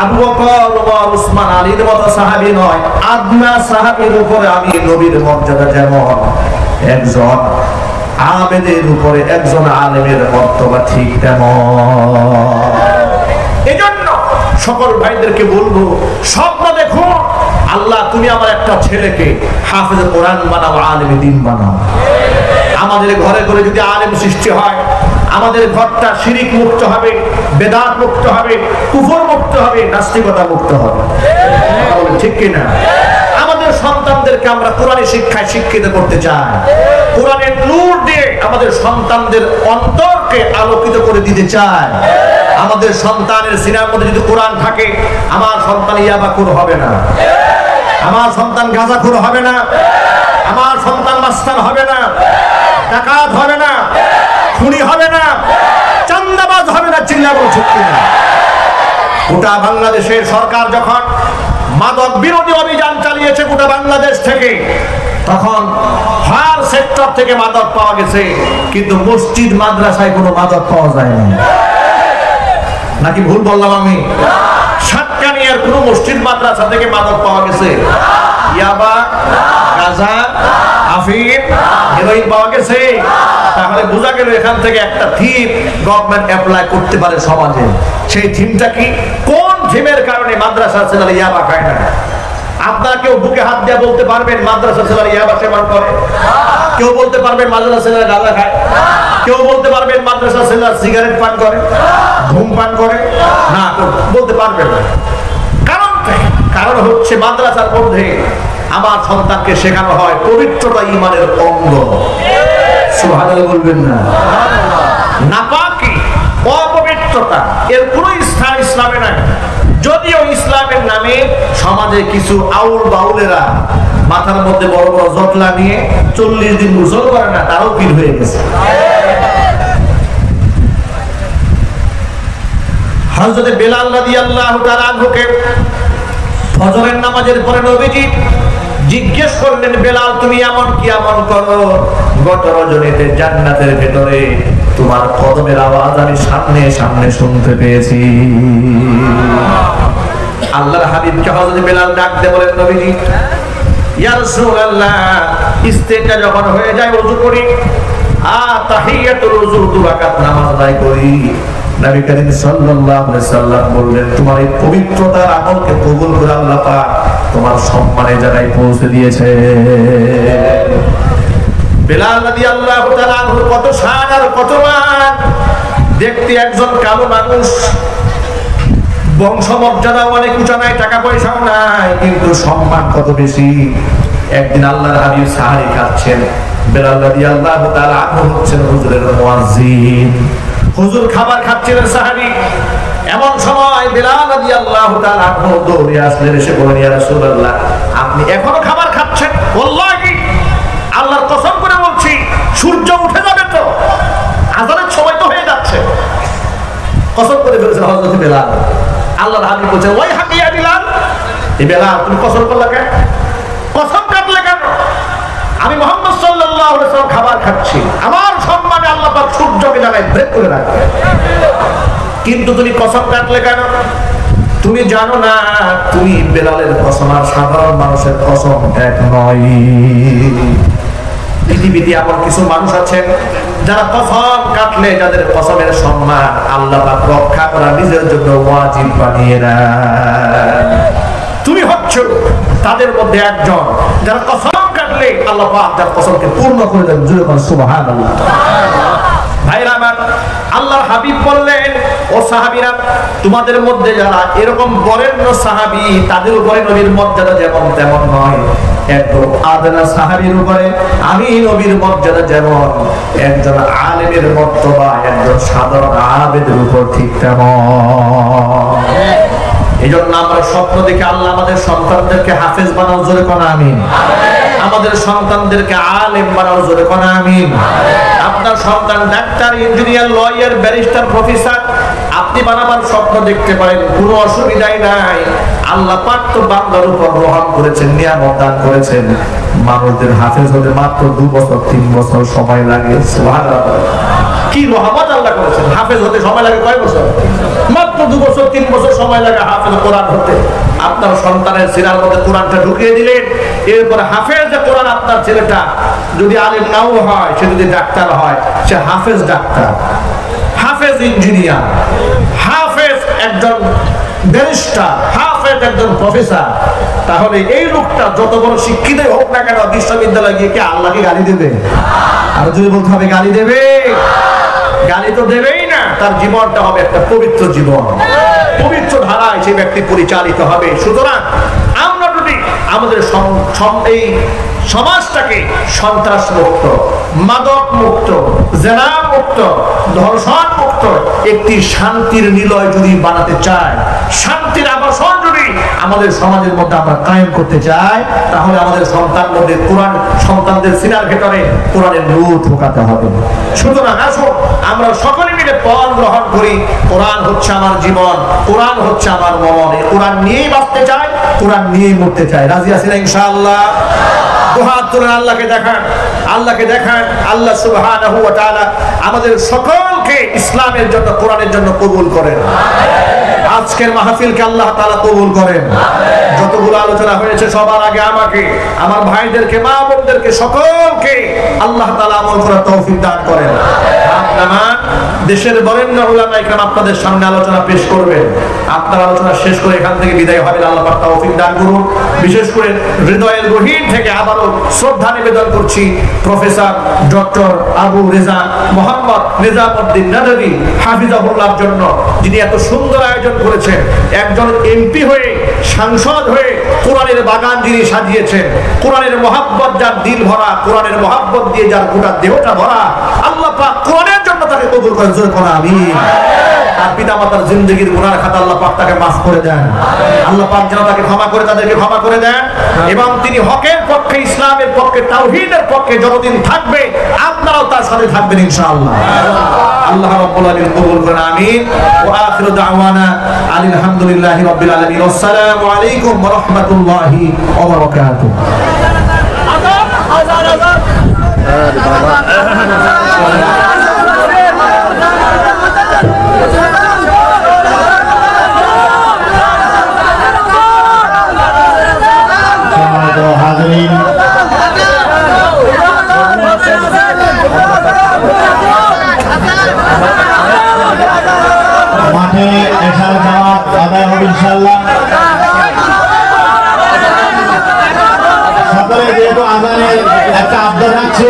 আবু বকর, ওমর, উসমান, আলীর মতো সাহাবী নয়, আদনা সাহাবীর উপরে আমি নবীর মর্যাদা যেমন, একজন আবেদের উপরে একজন আলেমের মর্যাদা ঠিক তেমন। এজন্য সকল ভাইদেরকে বলবো, স্বপ্ন দেখো, আল্লাহ তুমি আমার একটা ছেলেকে হাফেজ কোরআন বানাও, আলেমে দ্বীন বানাও। আমাদের ঘরে ঘরে যদি আলেম সৃষ্টি হয়, আমাদের ঘরটা শিরিক মুক্ত হবে, বেদাত মুক্ত হবে, কুফর মুক্ত হবে, নাস্তিকতা মুক্ত হবে। ঠিক কিনা? আমাদের সন্তানদেরকে আমরা কোরআনের শিক্ষায় শিক্ষিত করতে চাই। কোরআনের নূর দিয়ে আমাদের সন্তানদের অন্তরকে আলোকিত করে দিতে চাই। আমাদের সন্তানের সিনার মধ্যে যদি কোরআন থাকে, আমার সন্তান ইয়াবাখোর হবে না, আমার সন্তান গাঁজাখোর হবে না, আমার সন্তান মাস্তান হবে না, ডাকাত হবে না, খুনি হবে না, চান্দাবাজ হবে না। চিল্লা বলছে কিনা? গোটা বাংলাদেশের সরকার যখন মাদক বিরোধী অভিযান চালিয়েছে গোটা বাংলাদেশ থেকে, তখন হার সেক্টর থেকে মাদক পাওয়া গেছে, কিন্তু মসজিদ মাদ্রাসায় কোনো মাদক পাওয়া যায়নি। নাকি ভুল বললাম আমি? সাতকানিয়ার কোনো মসজিদ মাদ্রাসা থেকে মাদক পাওয়া গেছে? ইয়াবা, গাঁজা, আফিম, হেরোইন পাওয়া গেছে? তাহলে বোঝা গেল এখান থেকে একটা থিম গভর্নমেন্ট অ্যাপ্লাই করতে পারে সমাজে। সেই থিমটা কি? কোন থিমের কারণে মাদ্রাসা ছেলেরা ইয়াবা খায় না? আপনারা কেউ বুকে হাত দিয়ে বলতে পারবেন মাদ্রাসা ছেলেরা ইয়াবা সেবন করে? কেউ বলতে পারবেন মাদ্রাসা ছেলেরা গাঁজা খায়? কেউ বলতে পারবেন মাদ্রাসা ছেলেরা সিগারেট পান করে, ধূমপান করে? না, বলতে পারবেন না। কারণ হচ্ছে মাদ্রাসার মধ্যে আমার সন্তানকে শেখানো হয় পবিত্রতা ঈমানের অঙ্গ। সুবহানাল্লাহ বলবেন না? নাপাকি, অপবিত্রতা এর কোনো স্থান ইসলামে নাই। যদিও ইসলামের নামে সমাজে কিছু আউল বাউলেরা মাথার মধ্যে বড় বড় জটলা নিয়ে 40 দিন গোসল করে না, তারাও পীর হয়ে গেছে। হযরত বেলাল রাদিয়াল্লাহু তাআলা আনহুকে ফজরের নামাজের পরে নবীজি জিজ্ঞেস করলেন, বেলাল তুমি এমন কি আমল করো, গত রজনীতে জান্নাতের ভেতরে তোমার কদমের আওয়াজ আমি সামনে সামনে শুনতে পেয়েছি। আল্লাহর হাবিবকে হযরত বেলাল ডাক দিয়ে বলেন, নবীজি ইয়া রাসূলুল্লাহ, ইস্তেঞ্জা যখন হয়ে যায় ওযু করি, তাহিয়াতুল ওযু 2 রাকাত নামাজ আদায় করি। নবী করিম সাল্লাল্লাহু আলাইহি সাল্লাম বললেন, তোমার এই পবিত্রতার আমলকে কবুল করে আল্লাহ পাক তোমার সম্মানের জায়গায় পৌঁছে দিয়েছে। বেলাল রাদিয়াল্লাহু তাআলা আনহু কত শান আর কত মান! দেখতে একজন কালো মানুষ, বংশমর্যাদা অনেক উঁচা নাই, টাকা পয়সাও নাই, কিন্তু সম্মান কত বেশি। একদিন আল্লাহর হাবিব সাহারি খাচ্ছেন, বেলাল রাদিয়াল্লাহু তাআলা আনহু হচ্ছেন হুজুরের মুয়াজ্জিন। হুজুর খাবার খাচ্ছিলেন সাহাবী, এমন সময় বেলাল রাদিয়াল্লাহু তাআলা আনহু দৌড়ে আসলেন, এসে বললেন, ইয়া রাসূলুল্লাহ, আপনি এখনো খাবার খাচ্ছেন? ওয়াল্লাহি আল্লাহর কসম করে বলছি, সূর্য উঠে যাবে তো, আযানের সময় তো হয়ে যাচ্ছে। কসম করে বলেছেন হযরত বেলাল। আল্লাহর হাবিব বলেছেন, ওই হাকি ইয়া বেলাল, এই বেলাল তুমি কসম করলে কেন? কসম কাটলে কেন? আমি মুহাম্মদ সাল্লাল্লাহু আলাইহি ওয়াসাল্লাম খাবার খাচ্ছি, আমার সম্মানে আল্লাহ পাক সূর্যকে জায়গায় ব্রেক করে রাখবে, কিন্তু তুমি কসম কাটলে কেন? তুমি জানো না তুমি বেলালের কসম আর সাধারণ মানুষের কসম এক নয়। পৃথিবীতে এমন কিছু মানুষ আছেন যারা কসম কাটলে যাদের কসমের সম্মান আল্লাহ পাক রক্ষা করা নিজের জন্য ওয়াজিব বানিয়ে নেন। তুমি হচ্ছ তাদের মধ্যে একজন, যারা কসম কাটলে আল্লাহ পাক তার কসমকে পূর্ণ করে দেন। জোরে বলেন সুবহানাল্লাহ। ভাইরা আমার, আল্লাহর হাবিব বললেন, ও সাহাবীরা, তোমাদের মধ্যে যারা এরকম বরেণ্য সাহাবী, তাদের উপরে নবীর মর্যাদা যেমন তেমন নয়, একদম আদনা সাহাবীর উপরে আমি নবীর মর্যাদা যেমন, একজন আলেমের মর্তবা একজন সাধারণ আবেদের উপর ঠিক তেমন। এই জন্য আমরা স্বপ্ন দেখে আল্লাহ আমাদের সন্তানদেরকে হাফেজ বানাও, জোরে কোন আমিন। আমাদের সন্তানদেরকে আলেম বানাও, জোরে কোন আমিন। আপনার সন্তান doctor, engineer, lawyer, barrister, professor আপনি বানাবার স্বপ্ন দেখতে পারেন, কোনো অসুবিধাই নাই। আল্লাহ পাক তো বান্দার উপর রহম করেছেন, নিয়ামত দান করেছেন। মানুষদের হাফেজ হতে মাত্র 2 বছর 3 বছর সময় লাগে। সুবহানাল্লাহ, কি রহমত আল্লাহ করেছেন! হাফেজ হতে সময় লাগে কয় বছর? মাত্র 2 বছর 3 বছর সময় লাগে হাফেজ কোরআন হতে। আপনার সন্তানের সিনার মধ্যে কোরআনটা ঢুকিয়ে দিলেন, এরপর হাফেজ কোরআন আপনার ছেলেটা যদি আলেম নাও হয়, সে যদি ডাক্তার হয়, সে হাফেজ ডাক্তার, হাফেজ ইঞ্জিনিয়ার, হাফেজ একজন ব্যারিস্টার, হাফেজ একজন প্রফেসর। তাহলে এই লোকটা যত বড় শিক্ষিত হোক না কেন, বিশ্ববিদ্যালয়ে গিয়ে কি আল্লাহকে গালি দেবে? আর যদি বলতে হবে গালি দেবে, গালি তো দেবেই না। তার জীবনটা হবে একটা পবিত্র জীবন, পবিত্র ধারায় সেই ব্যক্তি পরিচালিত হবে। সুতরাং আমরা যদি আমাদের এই সমাজটাকে সন্ত্রাস মুক্ত, মাদক মুক্ত, জেনা মুক্ত, ধর্ষণ মুক্ত একটি শান্তির নিলয় যদি বানাতে চাই, শান্তির আবাসন যদি আমাদের সমাজের মধ্যে আমরা কায়েম করতে চাই, তাহলে আমাদের সন্তানদের কোরআন, সন্তানদের সিনার ভেতরে কোরআনের নূর ঢোকাতে হবে। সুতরাং আসুন আমরা সকলে মিলে পণ গ্রহণ করি, কোরআন হচ্ছে আমার জীবন, কোরআন হচ্ছে আমার মরণ। এই কোরআন নিয়েই বাঁচতে চাই, কোরআন নিয়েই মরতে চাই। রাজি আছেন ইনশাআল্লাহ? দুহাত তুলে আল্লাহকে দেখান, আল্লাহকে দেখান। আল্লাহ সুবহানাহু ওয়া তাআলা আমাদের সকলকে ইসলামের জন্য, কোরআনের জন্য কবুল করেন। আজকের মাহফিলকে আল্লাহ তাআলা কবুল করেন। যতগুলো আলোচনা হয়েছে সবার আগে আমাকে, আমার ভাইদেরকে, মা বোনদেরকে, সকলকে আল্লাহ তাআলা আমল করার তৌফিক দান করেন। আপনারা দেশের বরেণ্য উলামা ইকরাম আপনাদের সামনে আলোচনা পেশ করবেন। আপনার আলোচনা শেষ করে এখান থেকে বিদায় হবেন। আল্লাহ পাক তৌফিক দান করুন। বিশেষ করে হৃদয়ের গহীন থেকে আবারও শ্রদ্ধা নিবেদন করছি প্রফেসর ডক্টর আবু রেজা মোহাম্মদ নিজামউদ্দিন নদভী হাফিজাহুল্লাহর জন্য, যিনি এত সুন্দর আয়োজন করেছেন। একজন এমপি হয়ে, সাংসদ হয়ে কোরআনের বাগান যিনি সাজিয়েছেন, কোরআনের মহাব্বত যার দিল ভরা, কোরআনের মহাব্বত দিয়ে যার গোটা দেহটা ভরা, আল্লাহ পাক কোরআনের জন্য তাকে কবুল করেন। জোরে বলুন আমিন। আর পিতামাতার জিন্দেগির গুনাহ খাতা আল্লাহ পাক তাকে মাফ করে দেন। আল্লাহ পাক যেন তাকে ক্ষমা করে, তাদেরকে ক্ষমা করে দেন। এবং তিনি হকের পক্ষে, ইসলামের পক্ষে, তাওহীদের পক্ষে যতদিন থাকবে আপনারাও তার সাথে থাকবেন ইনশাআল্লাহ। আল্লাহ রাব্বুল আলামিন কবুল করেন। আমিন। ওয়া আখিরু দাওয়ানা আলহামদুলিল্লাহি রাব্বিল আলামিন। আসসালামু আলাইকুম ওয়া রাহমাতুল্লাহি ওয়া বারাকাতুহু। মাঠে এশার জামাত আদায় হবে ইনশাআল্লাহ। সকলে যেহেতু আজানের একটা আবদার রাখছে।